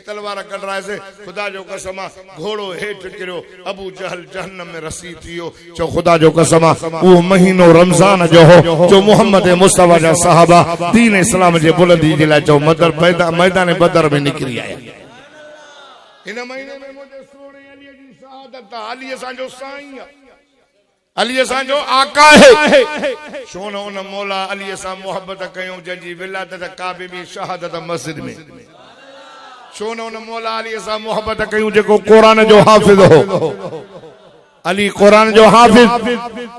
तलवार कढराइसे खुदा जो कसम घोड़ो हेठि किरियो अबू जहल जहन्नम में रसी थियो चो खुदा जो कसम वो महीनो रमजान जो हो जो मोहम्मद मुस्तफा जा साहबा दीन इस्लाम जे बुलंदी जे लाइ चो मैदान बदर में निकिरी आया इन महीने में मुझे सोने अली जी शहादत अली असांजो साईं अली असांजो आका है सोन उन मौला अली सां मोहब्बत कयूं जंहिंजी विलादत काबे में शहादत मस्जिद में छो न उन मौला अली सां मोहब्बत कयूं जेको क़ुरान जो हाफ़िज़ हो। अली कुरान जो हाफिज,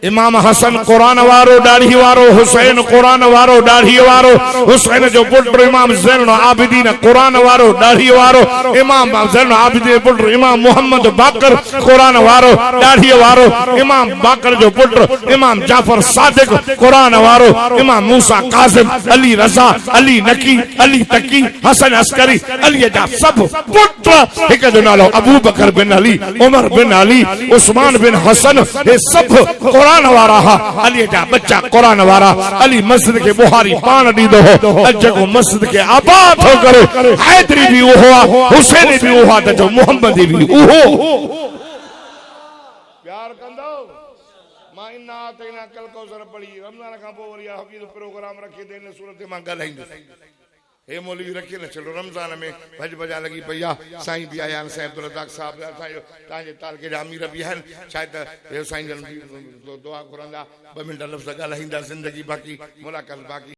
इमाम हसन कुरान वारो दाढ़ी वारो, हुसैन कुरान वारो दाढ़ी वारो, हुसैन जो पुत्र इमाम ज़ैनुल आबिदीन कुरान वारो दाढ़ी वारो, इमाम ज़ैनुल आबिदीन पुत्र इमाम मोहम्मद बाकर कुरान वारो दाढ़ी वारो, इमाम बाकर जो पुत्र इमाम जाफर सादिक कुरान वारो, इमाम मूसा कासिम, अली रज़ा, अली नकी, अली तकी, हसन अस्करी, अली जा सब पुत्र हिक जो नालो अबू बकर बिन अली, उमर बिन अली, उस्मान बिन हसन, ये सब कुरान वारा हा। अली जा बच्चा कुरान वारा। अली मस्जिद के बुहारी पान दीदो हो, अज को मस्जिद के आबाद हो करे, हैदरी भी उहो, हुसैनी भी उहो, त जो मोहम्मदी भी उहो। प्यार कंदो मां इन्ना तैना कल कौसर पढ़ी रमजान का पोइ वरी हफ़ीज़ प्रोग्राम रखे दे इन सूरत मां ॻाल्हाईंदुसि। हे मौलवी रखे न चलो रमजान में भज बजा लगी पई आहे। साईं बि आया आहिनि, साईं अब्दुल रज़ाक साहब असांजो तव्हांजे तालके जा अमीर बि आहिनि। शायदि हे साईं जन दुआ घुरंदा, 2 मिंट लफ़्ज़ ॻाल्हाईंदा, ज़िंदगी बाक़ी मुलाक़ात बाक़ी।